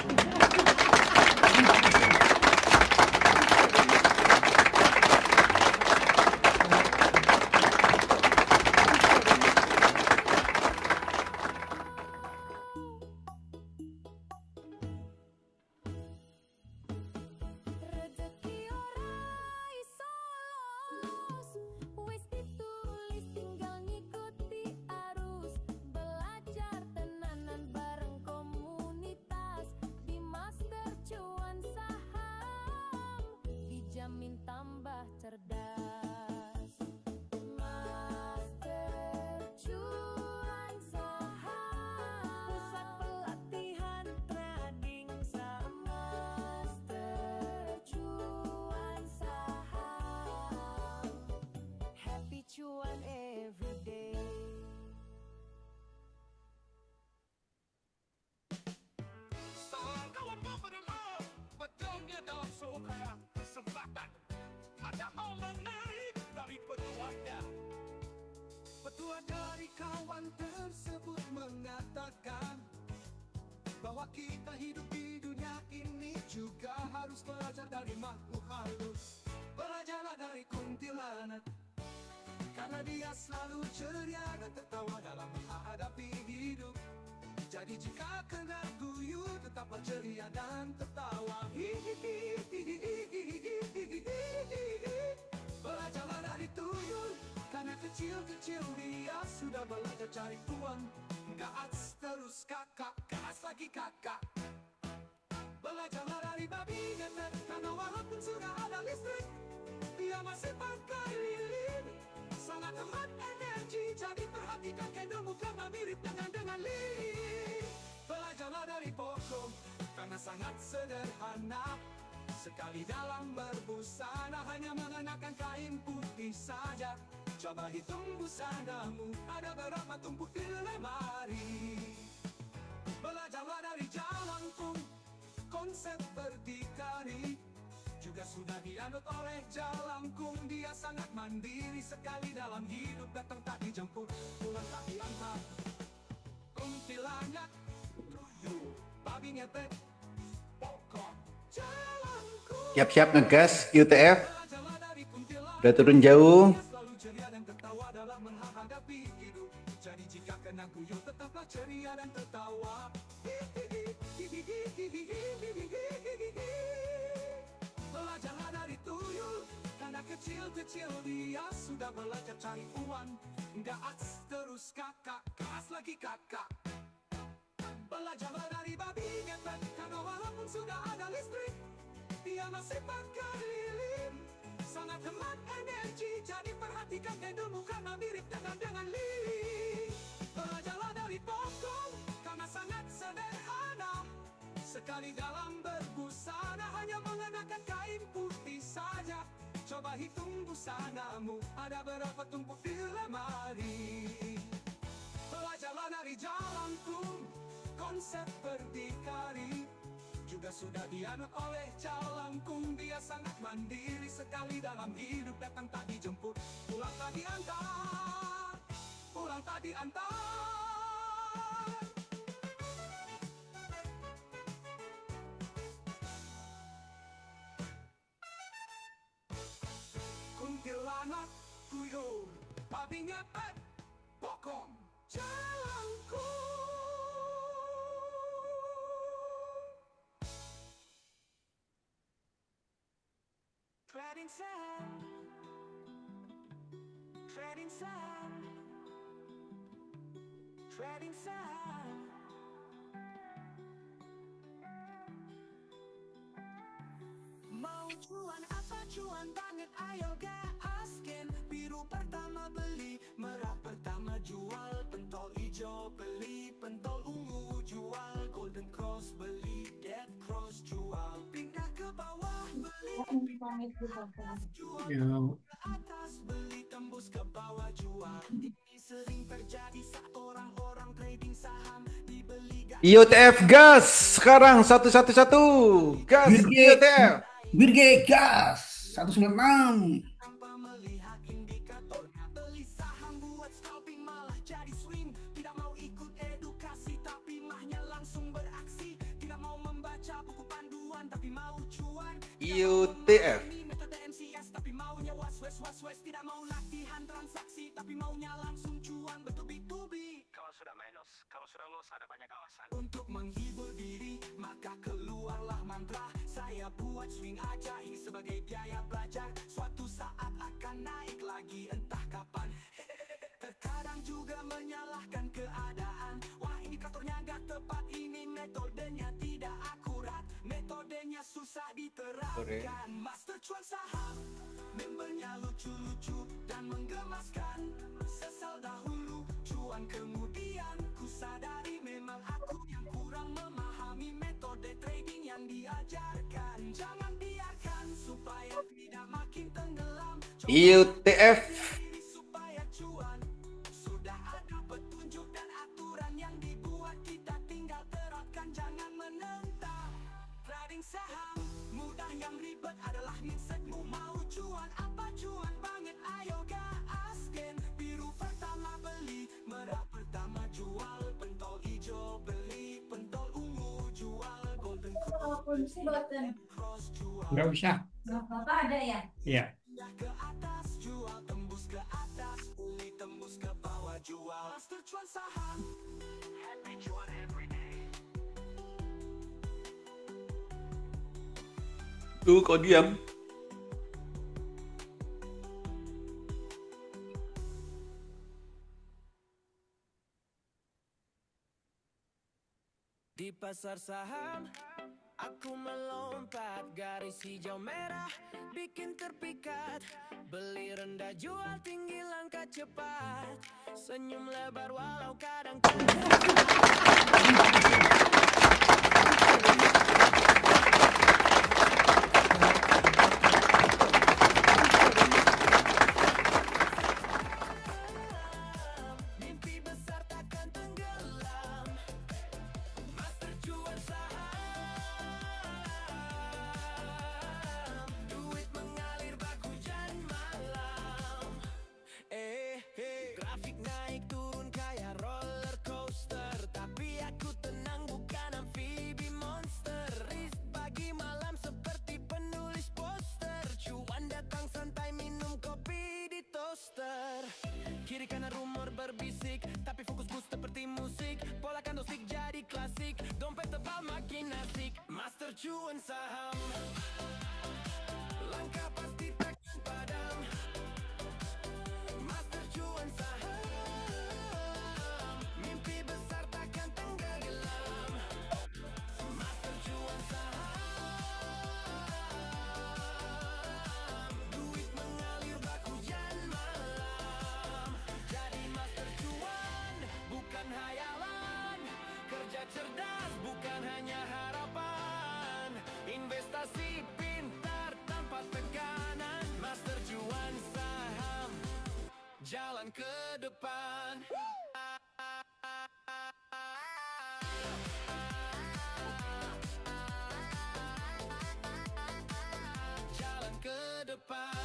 kawan tersebut mengatakan bahwa kita hidup di dunia ini juga harus belajar dari makhluk halus. Belajarlah dari kuntilanak, karena dia selalu ceria dan tertawa dalam menghadapi hidup. Jadi jika kena guyu, tetaplah ceria dan tertawa. Belajarlah dari tuyul, karena kecil-kecil dia sudah belajar cari uang. Gas terus kakak, gas lagi kakak. Belajarlah dari babi ngepet, karena walaupun sudah ada listrik, dia masih pakai lilin. Sangat hemat energi, jadi perhatikan candlemu karena mirip dengan lilin. Belajarlah dari pokok, karena sangat sederhana. Sekali dalam berbusana, hanya mengenakan kain putih saja. Coba hitung busanamu, ada berapa tumpuk di lemari. Belajarlah dari Jalangkung, konsep berdikari juga sudah dianut oleh Jalangkung. Dia sangat mandiri, sekali dalam hidup datang tak dijemput, pulang tak diantar. Kuntilanak, tuyul, babi ngepet, pokok, Jalangkung. Siap-siap ngegas UTF. Udah turun jauh. Selalu ceria dan tertawa dalam menghadapi hidup. Jadi jika kena guyu, tetaplah ceria dan tertawa. Belajarlah dari tuyul, karena kecil-kecil dia sudah belajar cari uang. Gas terus kakak, gas lagi kakak. Belajarlah dari babi ngepet, karena walaupun sudah ada listrik, dia masih pakai lilin. Sangat hemat energi, jadi perhatikan candlemu karena mirip dengan lilin. Belajarlah dari pokok, karena sangat sederhana. Sekali dalam berbusana, hanya mengenakan kain putih saja. Coba hitung busanamu, ada berapa tumpuk di lemari. Belajarlah dari Jalangkung, konsep berdikari juga sudah dianut oleh Jalangkung. Dia sangat mandiri, sekali dalam hidup datang tak dijemput, pulang tak diantar, pulang tak diantar. Kuntilanak, tuyul, babi ngepet, pokok, Jalangkung. Treading sand, treading sand, treading sand. Mau cuan apa cuan banget, ayo gaskin. Biru pertama beli, merah pertama jual. Pentol hijau beli, pentol ungu jual. Golden cross beli, dead cross jual. Pindah ke bawah beli, jual ke atas beli, tembus ke bawah jual. Ini sering terjadi saat orang-orang trading saham dibeli UTF gas sekarang 111 gas UTF. Birge gas 196. tanpa melihat indikatornya. Beli saham buat scalping malah jadi swing. Tidak mau ikut edukasi tapi mahnya langsung beraksi. Tidak mau membaca buku panduan tapi mau cuan. UTF. Metode MCS tapi maunya was-was. Tidak mau latihan transaksi tapi maunya langsung cuan bertubi-tubi. Kalau sudah minus, kalau sudah loss ada banyak alasan. Untuk menghibur diri maka keluarlah mantra. Saya buat swing aja, ini sebagai biaya belajar. Suatu saat akan naik lagi entah kapan. Terkadang juga menyalahkan keadaan. Wah indikatornya gak tepat, ini metodenya tidak akurat. Metodenya susah diterapkan. Master cuan saham, membernya lucu-lucu dan menggemaskan. Sesal dahulu, cuan kemudian. Ku sadari memang aku yang kurang memahami metode trading yang diajarkan. Jangan biarkan supaya tidak makin tenggelam. UTF. Supaya cuan. Sudah ada petunjuk dan aturan yang dibuat, kita tinggal terapkan, jangan menentang. Trading saham mudah, yang ribet adalah mindsetmu. Mau cuan apa cuan banget, ayo gaskin. Biru pertama beli, merah Nggak usah. Bapak ada ya? Iya. Tuh kok diam? Di pasar saham, aku melompat garis hijau merah, bikin terpikat. Beli rendah, jual tinggi, langkah cepat. Senyum lebar walau kadang mimpi besar takkan tenggelam. Master cuan saham, duit mengalir bak hujan malam. Grafik naik turun kayak roller coaster, tapi aku tenang bukan amfibi monster. Risk pagi malam seperti penulis poster, cuan datang santai minum kopi di toaster. Kiri kanan rumor berbisik, tapi fokusku seperti musik. Pola kandostik jadi klasik, dompet tebal makin asik. Master cuan saham, langkah pasti takkan padam. Master cuan saham, mimpi besar takkan tenggelam. Master cuan saham, duit mengalir bak hujan malam. Jadi master cuan bukan hayalan, kerja cerdas bukan hanya harapan. Investasi pintar tanpa tekanan. Master cuan saham, jalan ke depan. Jalan ke depan.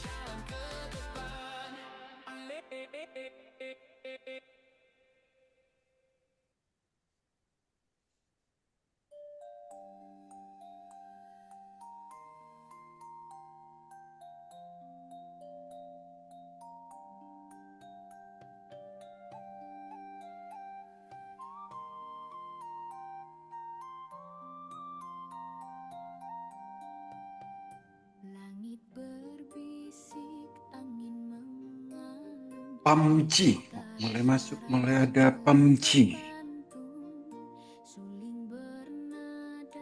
Jalan ke depan. Langit berbisik, angin mengalun. PUBG. Mulai masuk, mulai ada PUBG.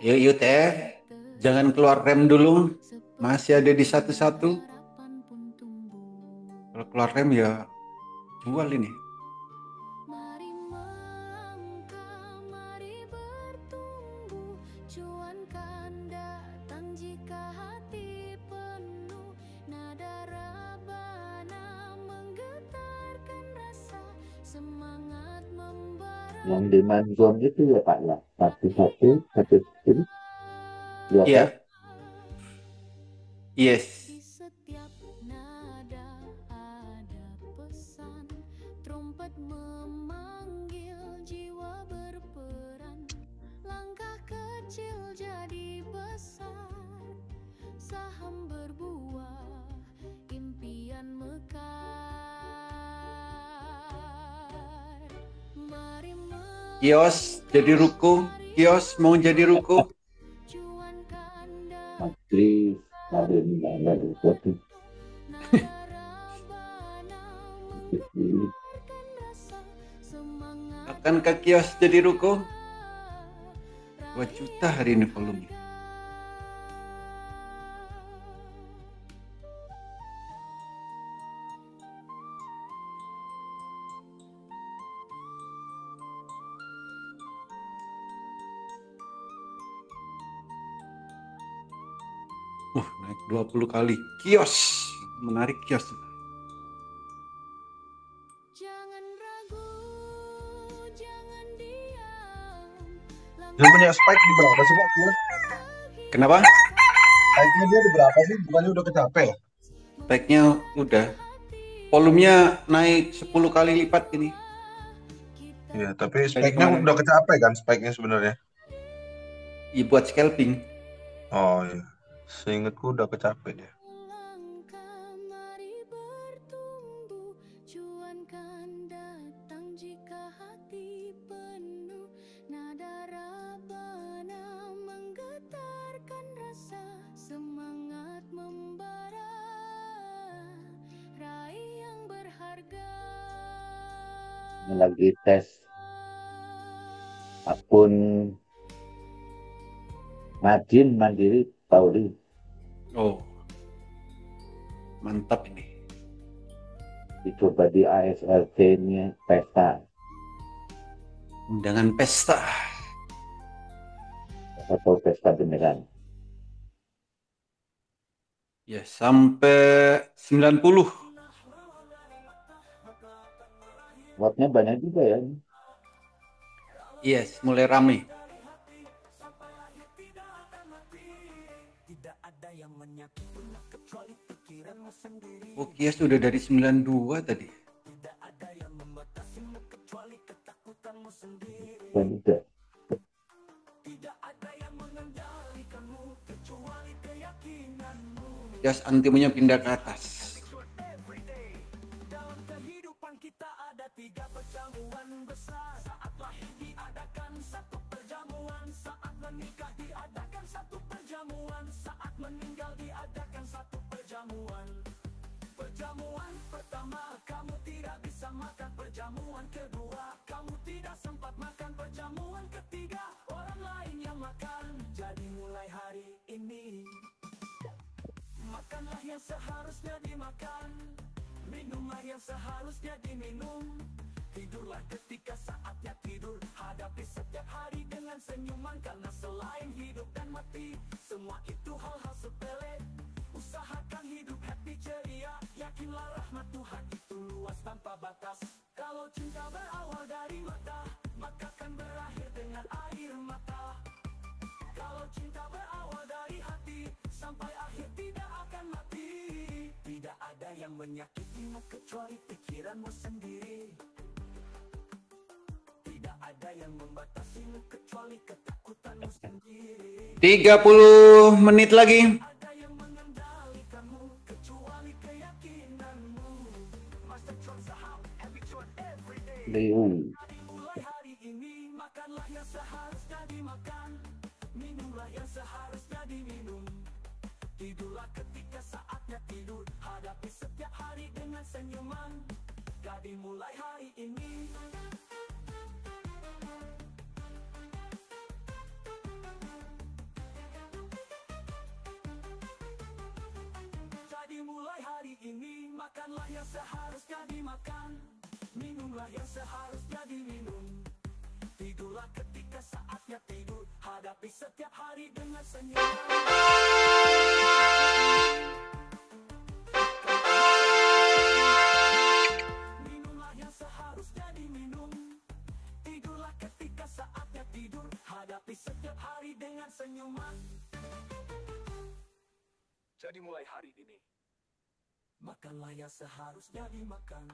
Yuk, yuk teh. Jangan keluar rem dulu. Masih ada di satu-satu. Kalau keluar rem ya jual ini. Mari melangkah, mari bertumbuh. Cuan kan datang jika hati penuh. Nada rabana menggetarkan rasa. Semangat membara. Yang demand zone itu ya Pak ya, satu skin. Ya, Iya. Pak? Yes. Di setiap nada ada pesan. Trompet memanggil, jiwa berperan. Langkah kecil jadi besar. Saham berbuah, impian mekar. Mari Kios jadi ruko. Kios mau jadi ruko. cuan kanda. Matri, ada di mana di satu. Akankah kios jadi ruko? 2 juta hari ini volume. Naik 20 kali. Kios. Menarik kios. Jangan ragu, jangan diam. Dia punya spike di berapa sih Pak? Kenapa? Spike-nya dia di berapa sih? Bukannya udah kecapai ya? Spike-nya udah. Volumenya naik 10 kali lipat ini. Iya, tapi Dari speknya kemarin. udah kecapai kan speknya sebenarnya. Iya, buat scalping. Oh iya, seingatku udah kecapai dia. Mari bertumbuh, cuankan datang jika hati penuh. Nada rabana menggetarkan rasa, semangat membara, raih yang berharga. Ini lagi tes akun Madin Mandiri Pauli. Oh, mantap ini. Dicoba di ASLC-nya pesta. Undangan pesta. Atau pesta beneran. Ya, sampai 90. Wattnya banyak juga ya. Yes, mulai rame. Oh, Kias sudah dari 92 tadi. Banyak. Kias antimunya pindah ke atas. Perjamuan pertama kamu tidak bisa makan, perjamuan kedua kamu tidak sempat makan, perjamuan ketiga orang lain yang makan. Jadi mulai hari ini makanlah yang seharusnya dimakan, minumlah yang seharusnya diminum, tidurlah ketika saatnya tidur, hadapi setiap hari dengan senyuman, karena selain hidup dan mati semua itu hal-hal sepele. Usahakan hidup happy ceria, yakinlah rahmat Tuhan itu luas tanpa batas. Kalau cinta berawal dari mata, maka akan berakhir dengan air mata. Kalau cinta berawal dari hati, sampai akhir tidak akan mati. Tidak ada yang menyakitimu kecuali pikiranmu sendiri. Tidak ada yang membatasimu kecuali ketakutanmu sendiri. 30 menit lagi. Leung. Mulai hari ini makanlah yang seharusnya dimakan, minumlah yang seharusnya diminum, tidurlah ketika saatnya tidur, hadapi setiap hari dengan senyuman. Jadi mulai hari ini makanlah yang seharusnya dimakan, minumlah yang seharusnya diminum, tidurlah ketika saatnya tidur, hadapi setiap hari dengan senyuman. Minumlah yang seharusnya diminum, tidurlah ketika saatnya tidur, hadapi setiap hari dengan senyuman. Jadi mulai hari ini, makanlah yang seharusnya dimakan,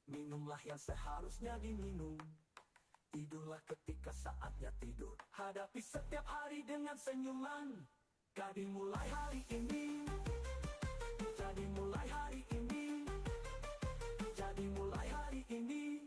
minumlah yang seharusnya diminum, tidurlah ketika saatnya tidur, hadapi setiap hari dengan senyuman. Jadi mulai hari ini, jadi mulai hari ini, jadi mulai hari ini.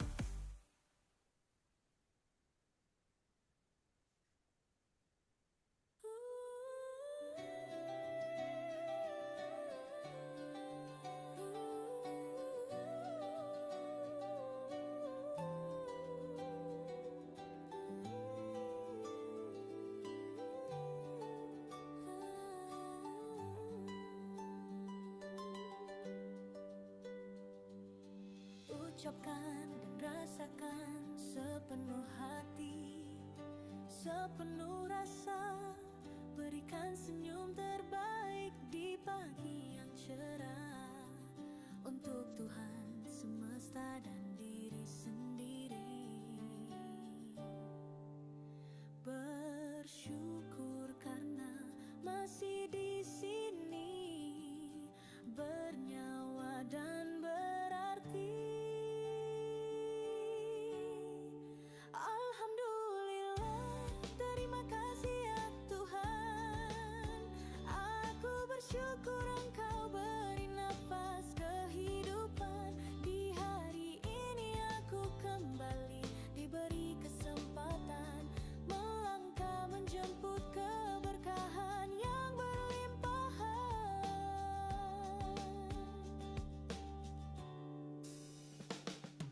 Ucapkan dan rasakan sepenuh hati, sepenuh rasa, berikan senyum terbaik di pagi yang cerah untuk Tuhan semesta dan diri sendiri. Bersyukur karena masih di sini, bernyawa dan berarti. bersyukur engkau beri nafas kehidupan. Di hari ini aku kembali diberi kesempatan melangkah menjemput keberkahan yang berlimpahan.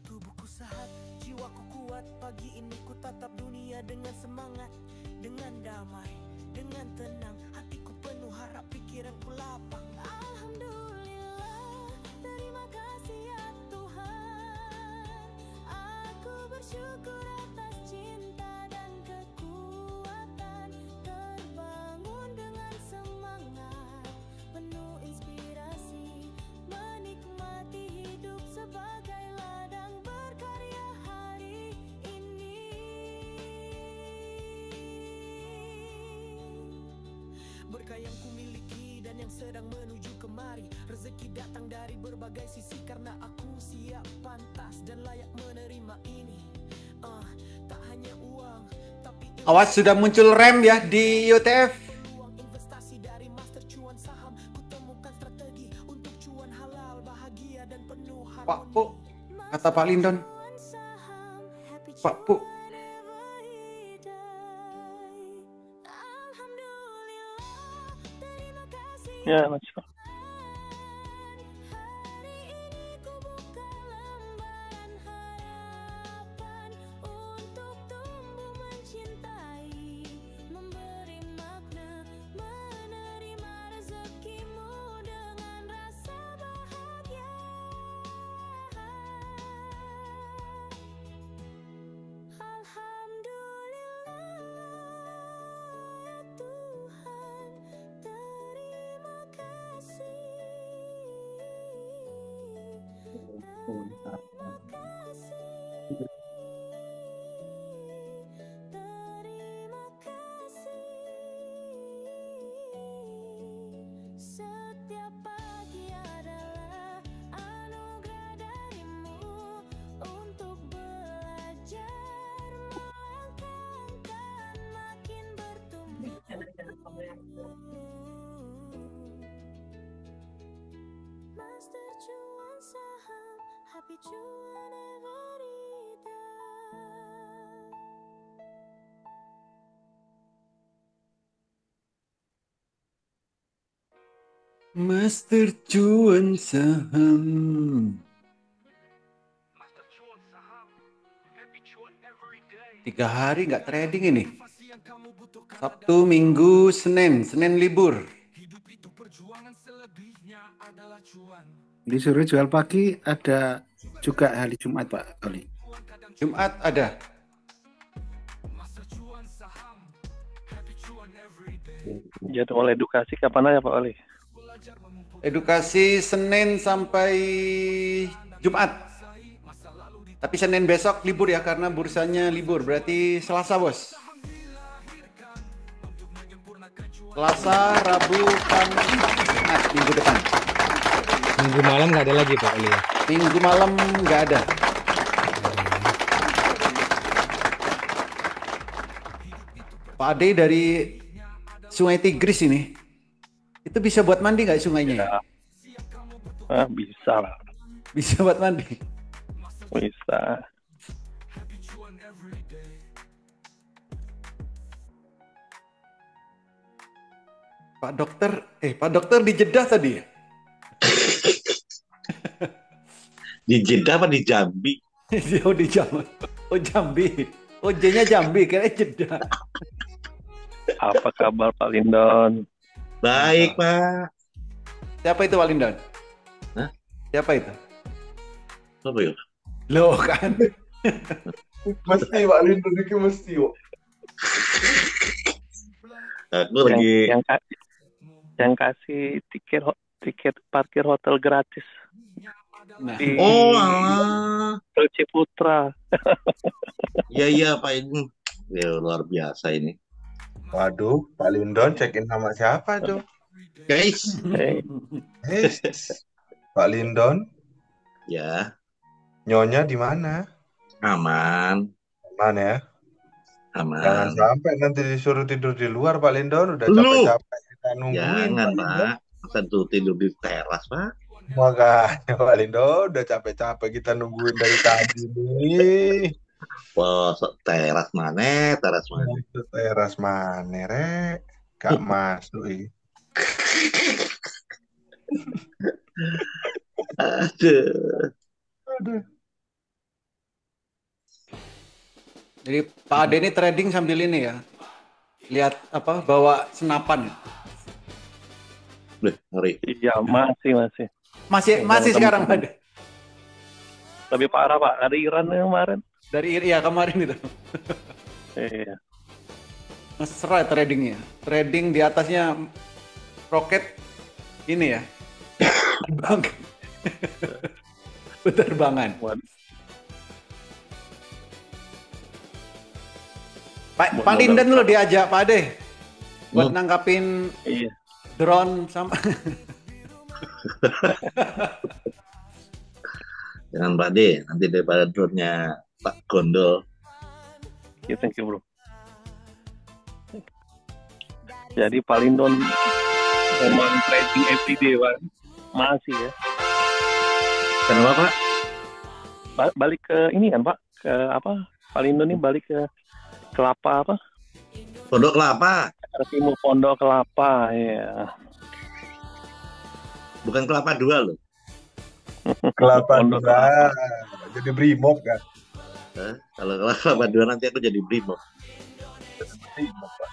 Tubuhku sehat, jiwaku kuat. Pagi ini ku tatap dunia dengan semangat, dengan damai, dengan tenang. Hatiku penuh harap, pikiranku lapang. Alhamdulillah, terima kasih ya Tuhan. Aku bersyukur atas cinta dan kekuatan. Terbangun dengan semangat, penuh inspirasi, menikmati hidup sebagai ladang berkarya hari ini. Berkah yang kumiliki dan yang sedang menuju kemari. Rezeki datang dari berbagai sisi karena aku siap, pantas dan layak menerima ini. Tak hanya uang, tapi Awas, sudah muncul rem ya di IOTF. uang investasi dari master cuan saham. Ku temukan strategi untuk cuan halal, bahagia dan penuh Pak harmoni. Pu, kata Pak Lindon. Cuan saham, happy Pak Pu, cuan every day. Alhamdulillah, terima kasih Ya, Mas. hari ini ku buka lembaran harapan untuk tumbuh mencintai, memberi makna, menerima rezekimu dengan rasa bahagia. Alhamdulillah ya Tuhan, terima kasih. Terima kasih. Terima kasih. Setiap pagi adalah anugerah darimu untuk belajar melangkahkan makin bertumbuh. Master cuan saham, happy cuan every day. Master cuan saham. 3 hari nggak trading ini. Sabtu, Minggu, Senin. Senin libur. Disuruh jual pagi, ada juga hari Jumat, Pak Oli. Jumat ada. Jadwal edukasi kapan aja Pak Oli? Edukasi Senin sampai Jumat. Tapi Senin besok libur ya karena bursanya libur. Berarti Selasa, Bos. Selasa, Rabu, Kamis, Jumat minggu depan. Minggu malam nggak ada lagi Pak Oli ya? Minggu malam nggak ada. Pak Ade dari Sungai Tigris ini, itu bisa buat mandi nggak sungainya ya? Bisa lah. Bisa buat mandi. Bisa. Pak dokter di Jeddah tadi ya? Di Jeddah apa di Jambi? Oh di Jambi. Oh Jambi. Oh J-nya Jambi, kira Jeddah. Apa kabar Pak Lindon? Baik, Pak. Siapa itu Pak Lindon? Hah? Siapa itu? Apa ya? Loh kan. Mesti Pak Lindon itu mesti kok. Aku lagi yang kasih tiket parkir hotel gratis. Nah. Di oh alah. Ciputra. Iya Pak ini. Ya, luar biasa ini. Waduh, Pak Lindon check-in sama siapa tuh? Guys. Hey, Pak Lindon, Ya, nyonya di mana? aman. Aman ya? Aman. Jangan sampai nanti disuruh tidur di luar Pak Lindon, udah Lu. capek-capek kita nungguin Jangan, Pak Lindon. Pak. Masa tuh tidur di teras, Pak? Makanya Pak Lindo udah capek-capek kita nungguin dari tadi nih. Wah, teras mana? Teras mana? Itu teras mana, Rek? Gak masuk ini. Aduh. Aduh. Jadi Pak Ade ini trading sambil ini ya. Lihat apa bawa senapan. Ngeri. Iya, masih. Masih sekarang Pak Ade. Lebih parah Pak, ada Iran yang kemarin. Dari ya kemarin itu. Iya. Mesra tradingnya. Trading di atasnya roket ini ya. Terbang. Berterbangan. Pak Lindan lo diajak Pak Ade buat nangkapin drone sama. Jangan Pak D, nanti daripada drone-nya Pak Gondol. Yeah, thank you bro. Jadi Pak Lindon memang trading everyday Pak. Masih ya. Kenapa Pak? Balik ke ini kan Pak, ke apa? Pak Lindon ini balik ke Kelapa apa? Pondok Kelapa. Timur Pondok Kelapa, ya. Bukan Kelapa 2 loh. Kelapa 2. Jadi Brimob kan? Kalau Kelapa 2 nanti aku jadi Brimob. Brimob Pak.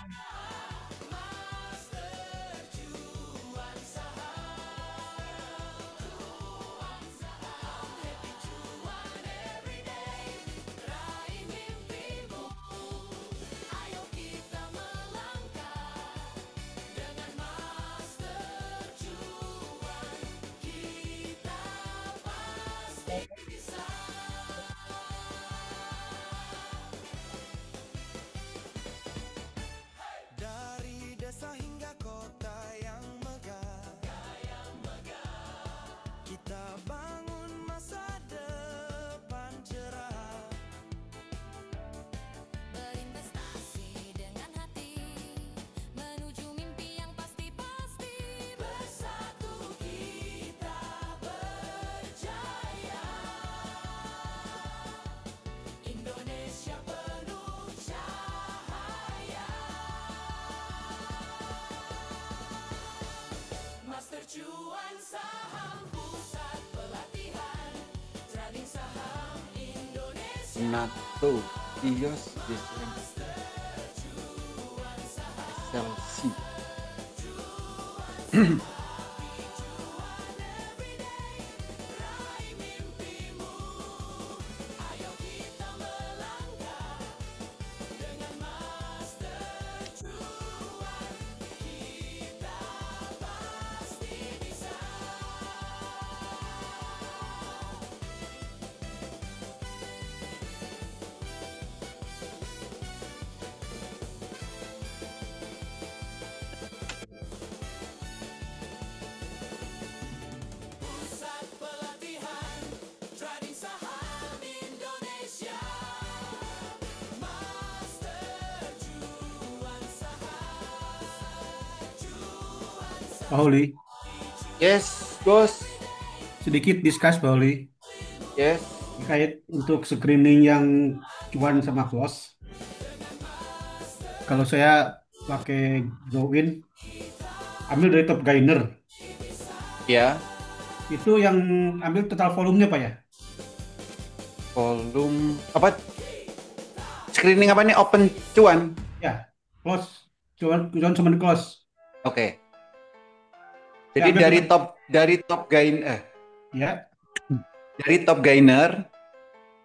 Cuan Saham Pusat Pelatihan Trading Saham Indonesia. NATO Kios SLC. Pak Holi. Yes, bos. Sedikit discuss Pak Holi. Yes. Terkait untuk screening yang cuan sama close. Kalau saya pakai Gowin, ambil dari top gainer. Ya. Itu yang ambil total volumenya Pak ya? Volume apa? Screening apa nih? Open cuan? Ya, close. Cuan sama close. Oke. Jadi dari top gainer. Ya. Dari top gainer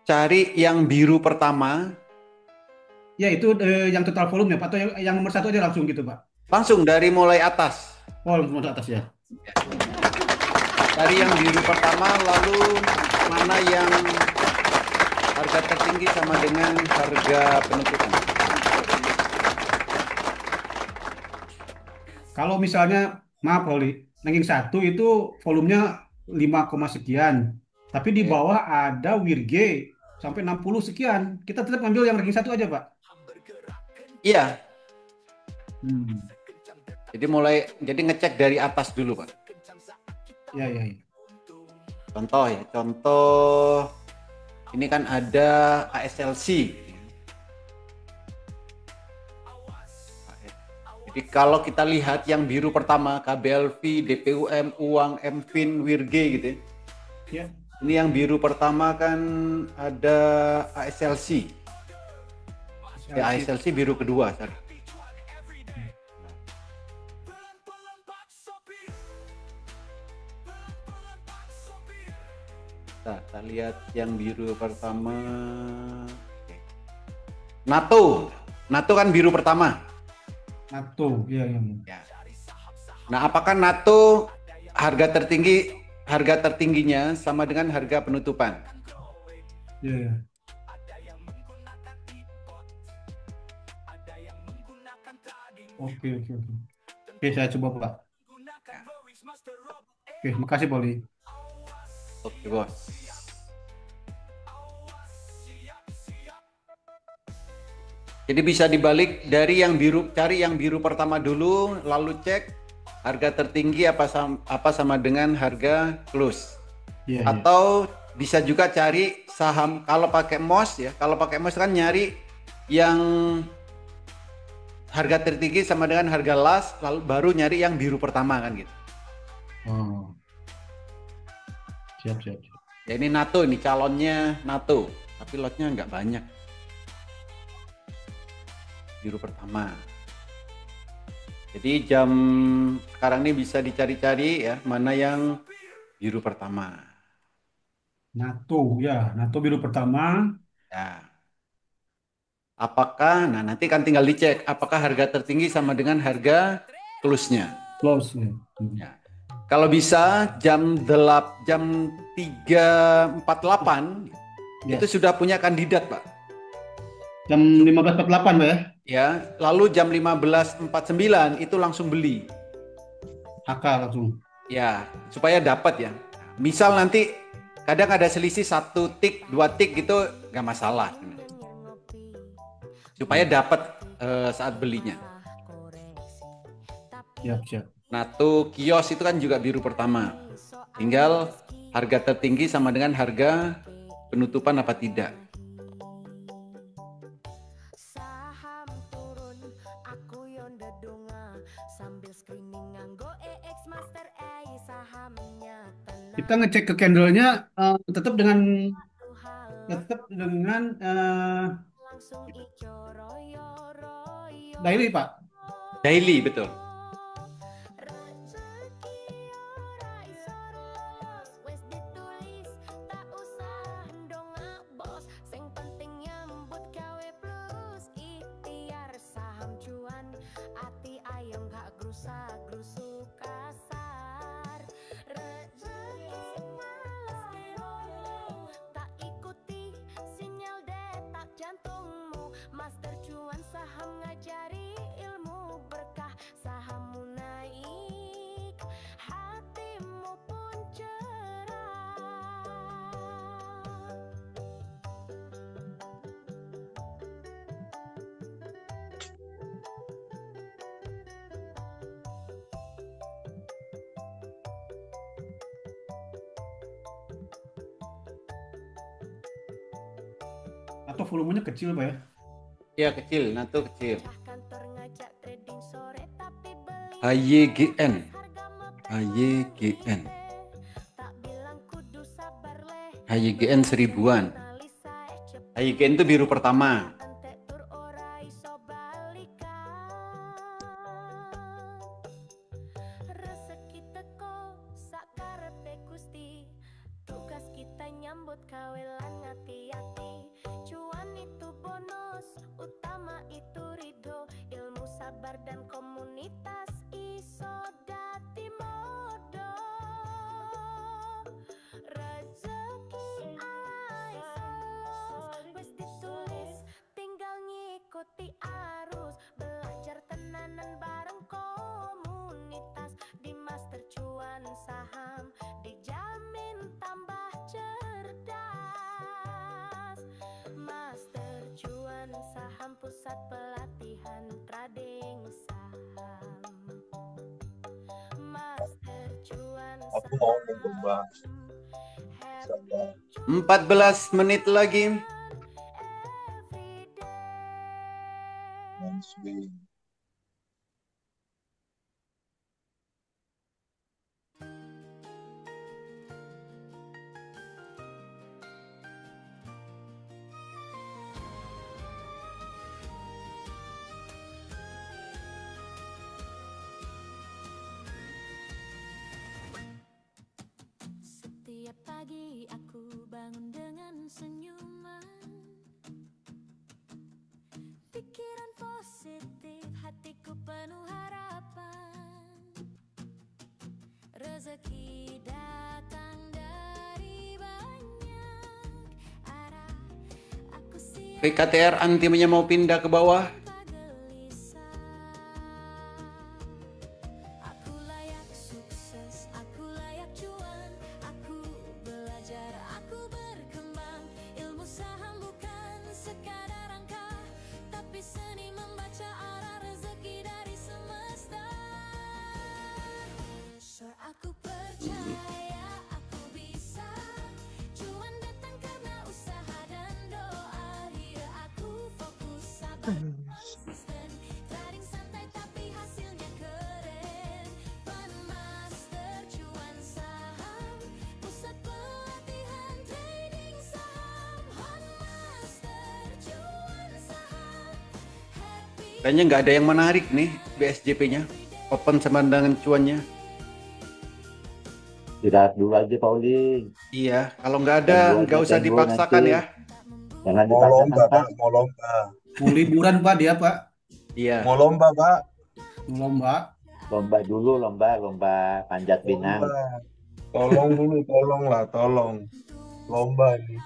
cari yang biru pertama. Ya itu yang total volume ya Pak, atau yang nomor 1 aja langsung gitu Pak? Langsung dari mulai atas. Oh, nomor atas ya. Dari yang biru pertama, lalu mana yang harga tertinggi sama dengan harga penutupan. Kalau misalnya, maaf Oli, ranking 1 itu volumenya 5, sekian. Tapi di bawah ada Wirge sampai 60 sekian. Kita tetap ambil yang ranking 1 aja Pak? Iya. Jadi ngecek dari atas dulu, Pak. Ya. Contoh ya, contoh ini kan ada ASLC. Jadi kalau kita lihat yang biru pertama KBLV, DPUM, Uang, MFIN, Wirge gitu ya. Ya. Ini yang biru pertama kan ada ASLC. Ya, ASLC biru kedua, sorry. Nah, kita lihat yang biru pertama. Oke. NATO kan biru pertama. NATO, ya. Nah, apakah NATO harga tertingginya sama dengan harga penutupan? Ya. Oke. Oke, saya coba, Pak. Oke, makasih, Poli. Oke, Bos. Jadi bisa dibalik dari yang biru, cari yang biru pertama dulu, lalu cek harga tertinggi apa sama dengan harga close. Iya. Atau bisa juga cari saham kalau pakai MOS ya. Kalau pakai MOS kan nyari yang harga tertinggi sama dengan harga last, lalu baru nyari yang biru pertama kan gitu. Oh. Siap. Ya ini NATO, ini calonnya NATO, tapi lotnya nggak banyak. Biru pertama. Jadi jam sekarang ini bisa dicari-cari ya, mana yang biru pertama. NATO, ya. NATO biru pertama. Ya. Apakah, nah nanti kan tinggal dicek, apakah harga tertinggi sama dengan harga close-nya. Close, ya. Ya. Kalau bisa jam 3.48 Ya. itu sudah punya kandidat, Pak. Jam 15.48, Pak ya? Ya, lalu jam 15.49 itu langsung beli. HK langsung. Ya, supaya dapat ya. Misal nanti kadang ada selisih 1 tik, 2 tik gitu nggak masalah. Supaya dapat saat belinya. Siap. NATO kios itu kan juga biru pertama. Tinggal harga tertinggi sama dengan harga penutupan apa tidak. Kita ngecek ke candle-nya tetap dengan daily, Pak. Daily, betul. Master cuan saham ngajari ilmu berkah, sahammu naik, hatimu pun cerah. Atau volumenya kecil, Pak ya? Ya kecil, NATO kecil. HYGN. HYGN 1000-an. HYGN itu biru pertama. Tugas kita nyambut kawelan hati-hati. Cuan itu bonus, utama itu ridho, ilmu sabar dan komunitas iso dadi modo. Rezeki wis ditulis, tinggal ngikuti arus, belajar tenanan bareng komunitas di Master Cuan Saham, dijamin tambah cerdas. Master Cuan Saham, pusat pelatihan trading saham. Aku mau mencoba. 14 menit lagi. Swing. Setiap pagi aku bangun dengan senyuman, pikiran positif, hatiku penuh harapan. Rezeki datang dari banyak arah. Aku siap VKTR antimnya mau pindah ke bawah. Aku layak sukses, aku layak cuan, aku belajar, aku berkembang. Ilmu saham bukan sekadar angka, tapi seni membaca arah rezeki dari semesta. Sure, aku percaya aku bisa, cuan datang karena usaha dan doa. Here aku fokus sabar konsisten, trading santai tapi hasilnya keren. Fund Master cuan saham, pusat pelatihan trading saham. Fund Master cuan saham, happy. Kayaknya nggak ada yang menarik nih BSJP-nya. Open sama dengan cuannya. Istirahat dulu aja, Pauli. Iya, kalau nggak ada nggak usah dipaksakan ya. Jangan Mau lomba, dipaksakan, Pak. Pak. Mau lomba. Mau liburan Pak dia Pak. Iya. Mau lomba, Pak. Mau lomba. Lomba dulu, lomba panjat pinang. Lomba. Tolong dulu, tolong lah, tolong. Lomba nih.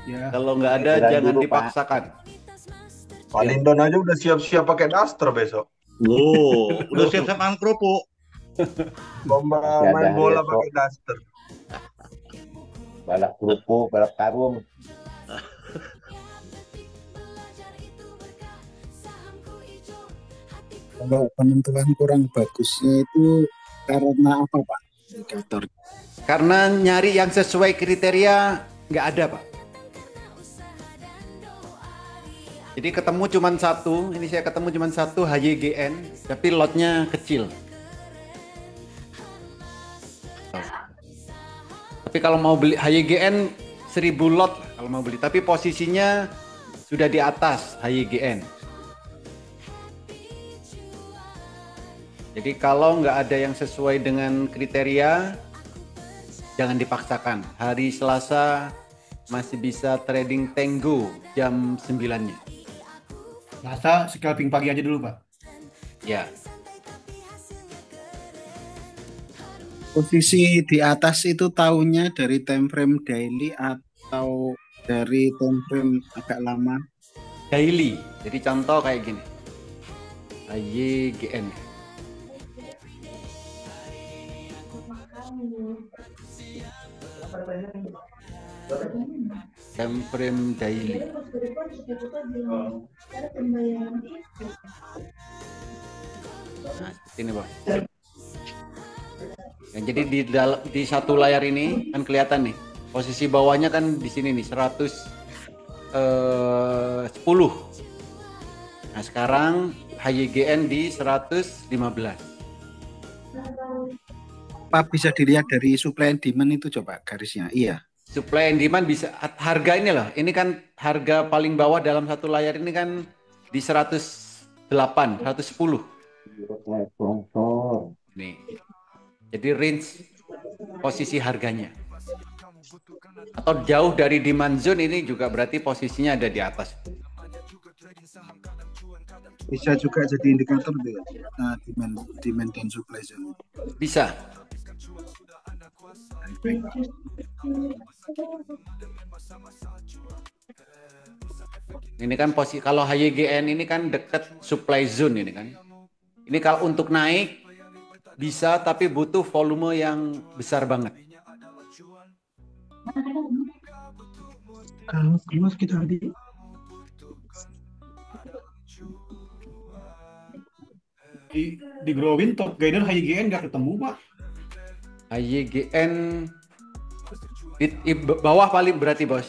Ya. Kalau nggak ada Istirahat jangan dulu, Pak. dipaksakan. Pak Lindon aja udah siap-siap pakai daster besok. Loh, udah siap-siap makan kerupuk. Lomba Masih ada main hari bola esok. pakai daster. Balap kerupuk, balap karung. Kalau penentuan kurang bagusnya itu karena apa, Pak? Indikator. Karena nyari yang sesuai kriteria nggak ada, Pak. Jadi ketemu cuma satu, ini saya ketemu cuma satu HYGN, tapi lotnya kecil. Tapi kalau mau beli HYGN 1000 lot kalau mau beli, tapi posisinya sudah di atas HYGN. Jadi kalau nggak ada yang sesuai dengan kriteria, jangan dipaksakan. Hari Selasa masih bisa trading Tenggo jam 9-nya. Selasa scalping pagi aja dulu Pak. Ya. Posisi di atas itu tahunya dari time frame daily atau dari time frame agak lama? Daily. Jadi contoh kayak gini. HYGN. Time frame daily. Nah, seperti ini, Bang. Yang jadi di satu layar ini kan kelihatan nih. Posisi bawahnya kan di sini nih 110. Nah, sekarang HYGN di 115. Pak, bisa dilihat dari supply and demand itu coba garisnya. Iya. Supply and demand bisa harga ini loh. Ini kan harga paling bawah dalam satu layar ini kan di 108, 110. Nih. Jadi range posisi harganya. Atau jauh dari demand zone ini juga berarti posisinya ada di atas. Bisa juga jadi indikator tuh ya. Nah, demand dan supply zone. Bisa. Ini kan posisi kalau HYGN ini kan dekat supply zone ini kan. Ini kalau untuk naik bisa tapi butuh volume yang besar banget. Kalau keluar kita di di Growin top gainer HYGN nggak ketemu Pak. HYGN di bawah paling berarti bos.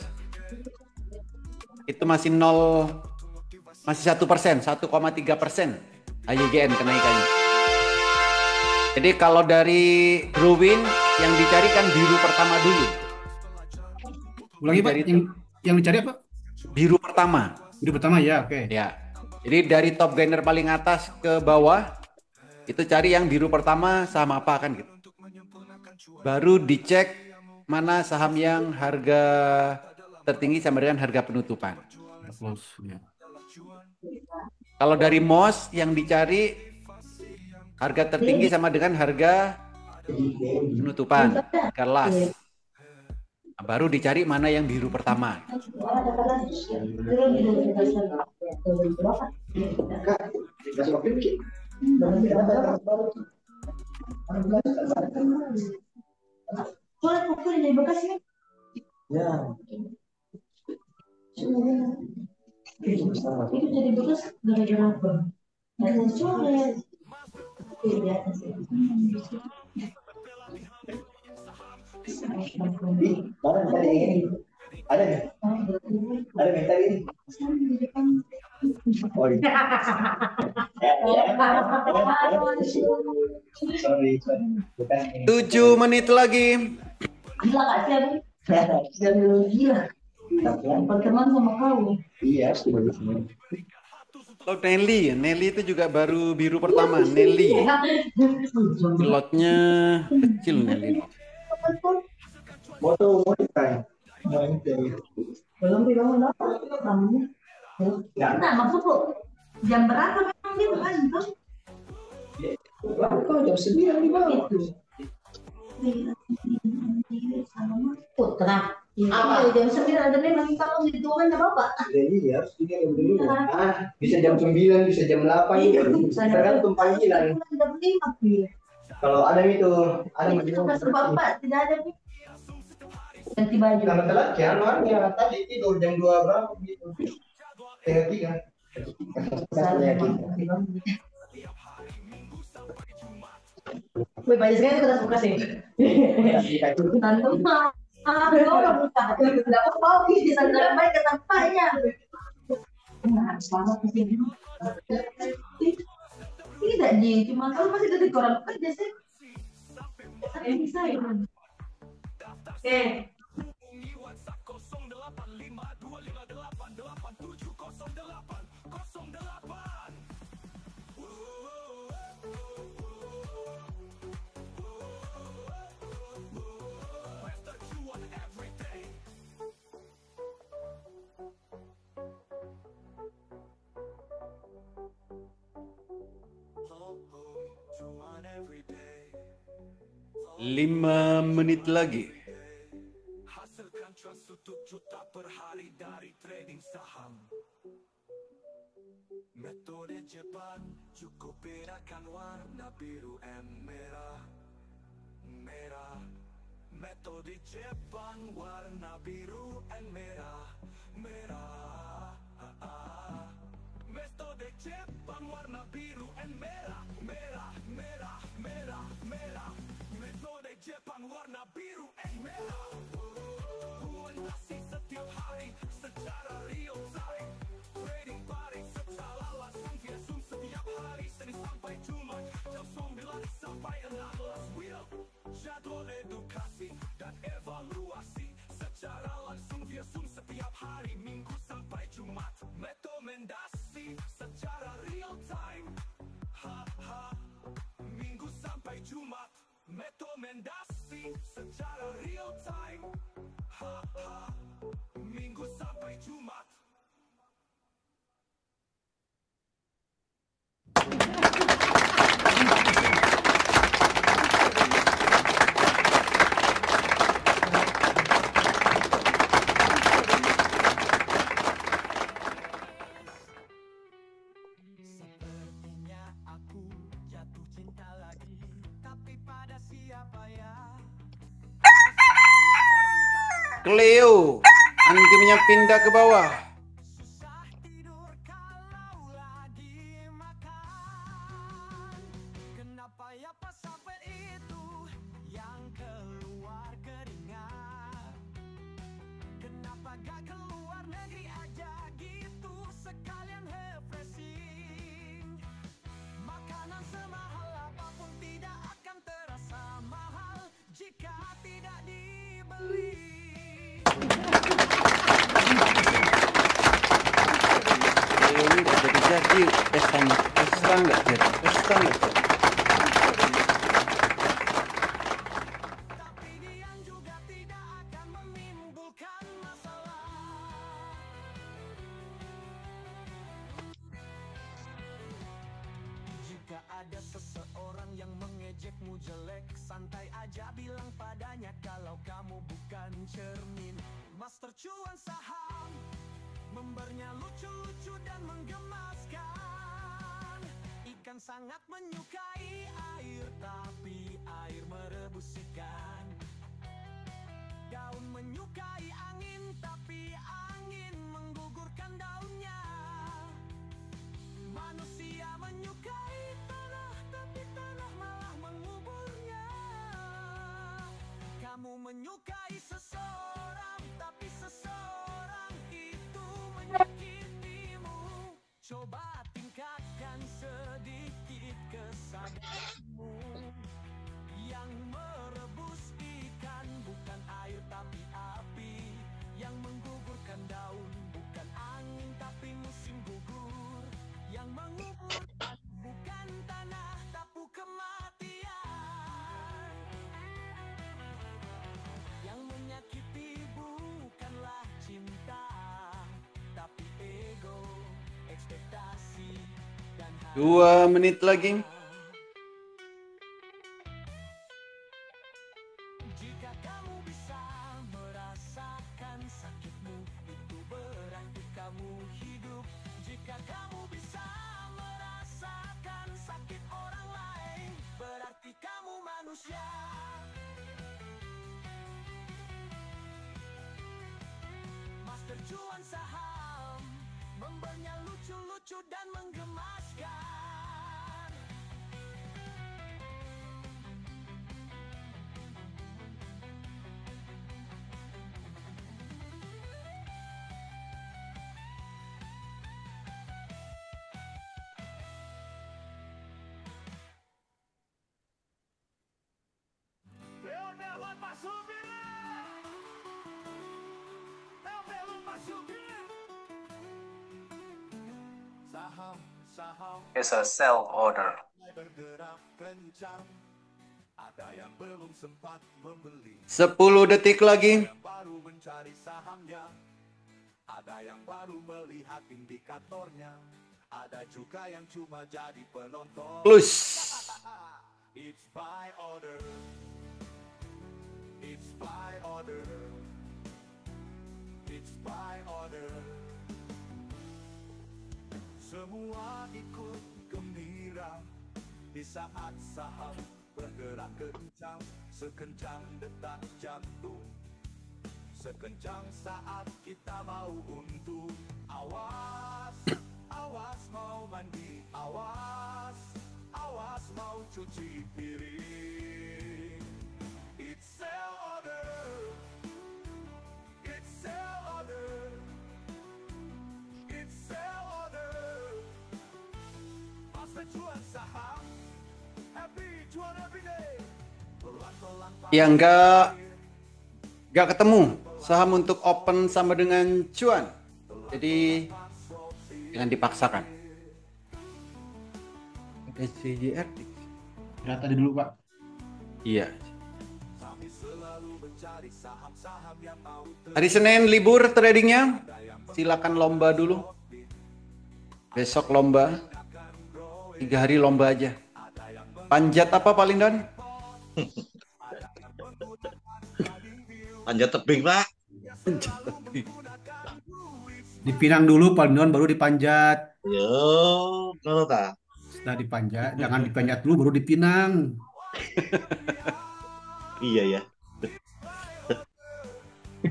Itu masih 1%, 1,3% HYGN kenaikannya. Jadi kalau dari Growin yang dicari kan biru pertama dulu. Ulangi Pak, yang dicari apa? Biru pertama. Biru pertama ya, oke. Ya. Jadi dari top gainer paling atas ke bawah itu cari yang biru pertama saham apa kan gitu. Baru dicek mana saham yang harga tertinggi sama dengan harga penutupan. Kalau dari MOS yang dicari harga tertinggi sama dengan harga penutupan, harga last. Nah, baru dicari mana yang biru pertama. 7 menit lagi. Gila gak sih aku? Gila. Berteman sama kau. Iya, Kalau Nelly itu juga baru biru pertama, Nelly. Lotnya kecil Nelly. Foto belum bilang apa? Nah, maksudku jam berapa memang dia makan itu? Kau jam 9 di bawah. Putra. Iya, jam 9 ada memang kalau gitu kan enggak apa-apa. Iya, harus dia dulu. Bisa jam 9, bisa jam 8. Tergantung panggilan. Kalau ada itu, ada serba 4, tidak ada nih. Ganti baju. Karena telat ya, ya tadi tidur jam 2 berapa gitu. Setengah 3. Wih, banyak sekali kita suka sih. Tante mah, orang buka. Tidak mau di sana baik ke tempatnya. Nah, selamat di sini. Tidak Ji, cuma kalau masih ada orang kerja sih. Saya bisa ya. Oke. Lima menit lagi. Hasilkan cuan 1 juta per hari dari trading saham. Metode Jepang cukup bedakan warna biru and merah. Merah. Metode Jepang warna biru and merah. Merah. Metode Jepang warna biru and merah. Merah. Merah. Merah. Merah. Metode Jepang warna biru and merah. Nasi setiap hari secara real time. Trading pari secara langsung via Zoom setiap hari Senin sampai Jumat jam 9 sampai 16 WIB. Jadwal edukasi dan evaluasi secara langsung via Zoom setiap hari Minggu sampai Jumat. Rekomendasi secara real time. Minggu sampai Jumat. Rekomendasi secara real time. Minggu sampai Jumat. Sepertinya aku jatuh cinta lagi, tapi pada siapa ya? Cleo, antimnya pindah ke bawah. jadi pesta nggak jadi. Jika ada seseorang yang mengejekmu jelek, santai aja bilang padanya kalau kamu bukan cermin. Master cuan saham, membernya lucu-lucu dan menggemaskan. Ikan sangat menyukai air, tapi air merebus ikan. Daun menyukai angin, tapi angin menggugurkan daunnya. Manusia menyukai tanah, tapi tanah malah menguburnya. Kamu menyukai seseorang, tapi seseorang itu menyakitimu. Coba tingkatkan sedikit kesadaranmu. Yang merebus ikan bukan air tapi api. Yang menggugurkan daun bukan angin tapi musim gugur. Yang menguburkan bukan tanah tapi kematian. Yang menyakiti bukanlah cinta, tapi ego, ekspektasi, dan 2 menit lagi. jika kamu bisa merasakan sakitmu, itu berarti kamu hidup. Jika kamu bisa merasakan sakit orang lain, berarti kamu manusia. Master cuan saham, membernya lucu-lucu dan menggemaskan. It's a sell order. Bergerak kencang, ada yang belum sempat membeli. 10 detik lagi. Yang baru mencari sahamnya, ada yang baru melihat indikatornya, ada juga yang cuma jadi penonton. Plus. It's by order. It's by order. It's by order. Semua ikut gembira di saat saham bergerak kencang, sekencang detak jantung, sekencang saat kita mau untung. Awas, awas mau mandi, awas, awas mau cuci piring. It's sell order. It's sell order. It's sell order. Master cuan saham, happy cuan every day. Pelan-pelan Yang nggak ketemu saham untuk open sama dengan cuan. Jadi jangan dipaksakan. Ada CJR. Berat tadi dulu, Pak. Iya. kami selalu mencari saham-saham yang mau Hari Senin libur tradingnya. Silakan lomba dulu. Besok lomba. 3 hari lomba aja. Panjat apa paling Don? Panjat tebing, Pak. Dipinang dulu, Palindon, baru dipanjat. Yo, kalau tak. Setelah dipanjat, jangan dipanjat dulu, baru dipinang. Iya ya.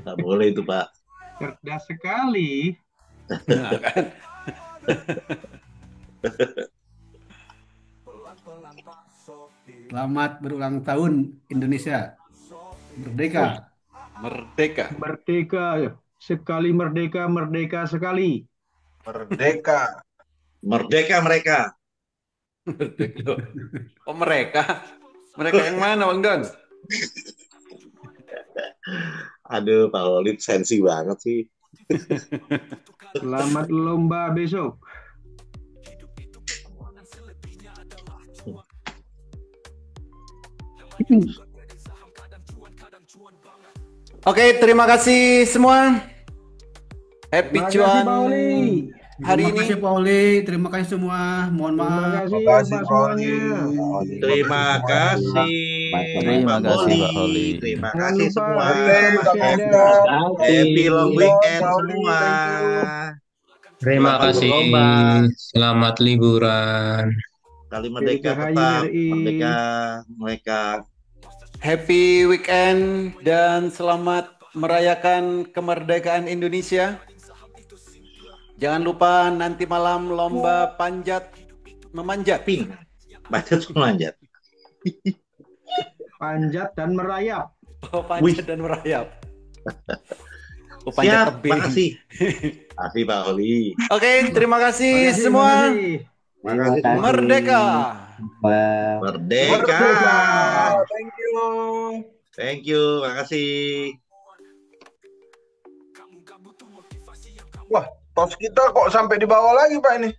Tak boleh itu, Pak. Cerdas sekali. Nah, kan? Selamat berulang tahun Indonesia. Merdeka. Merdeka. Merdeka. Sekali merdeka, merdeka sekali. Merdeka. Merdeka mereka. Merdeka. Oh mereka? Mereka yang mana Bang Don? Aduh, Pak Holid sensi banget sih. Selamat lomba besok. Oke, terima kasih semua. Happy Terima kasih cuan Pak Oli. hari Terima ini. kasih Pak Oli. Terima kasih semua. Mohon maaf. Terima kasih Pak Oli. Terima kasih Terima Pak kasih Oli. Pak Oli. Terima kasih semua. Happy Happy long weekend semua. Terima Selamat kasih. berlomba. Selamat liburan. Kali merdeka Dirgahayu tetap RI. merdeka mereka. Happy weekend dan selamat merayakan kemerdekaan Indonesia. Jangan lupa nanti malam lomba panjat memanjat. Panjat memanjat. Panjat dan merayap. Oh, panjat dan merayap. Oh, panjat Siap, tebing. makasih. Makasih Pak Oli. Oke, terima kasih semua. Makasih semua. Merdeka. Merdeka. Thank you. Thank you, makasih. Wah, tos kita kok sampai di bawah lagi Pak ini?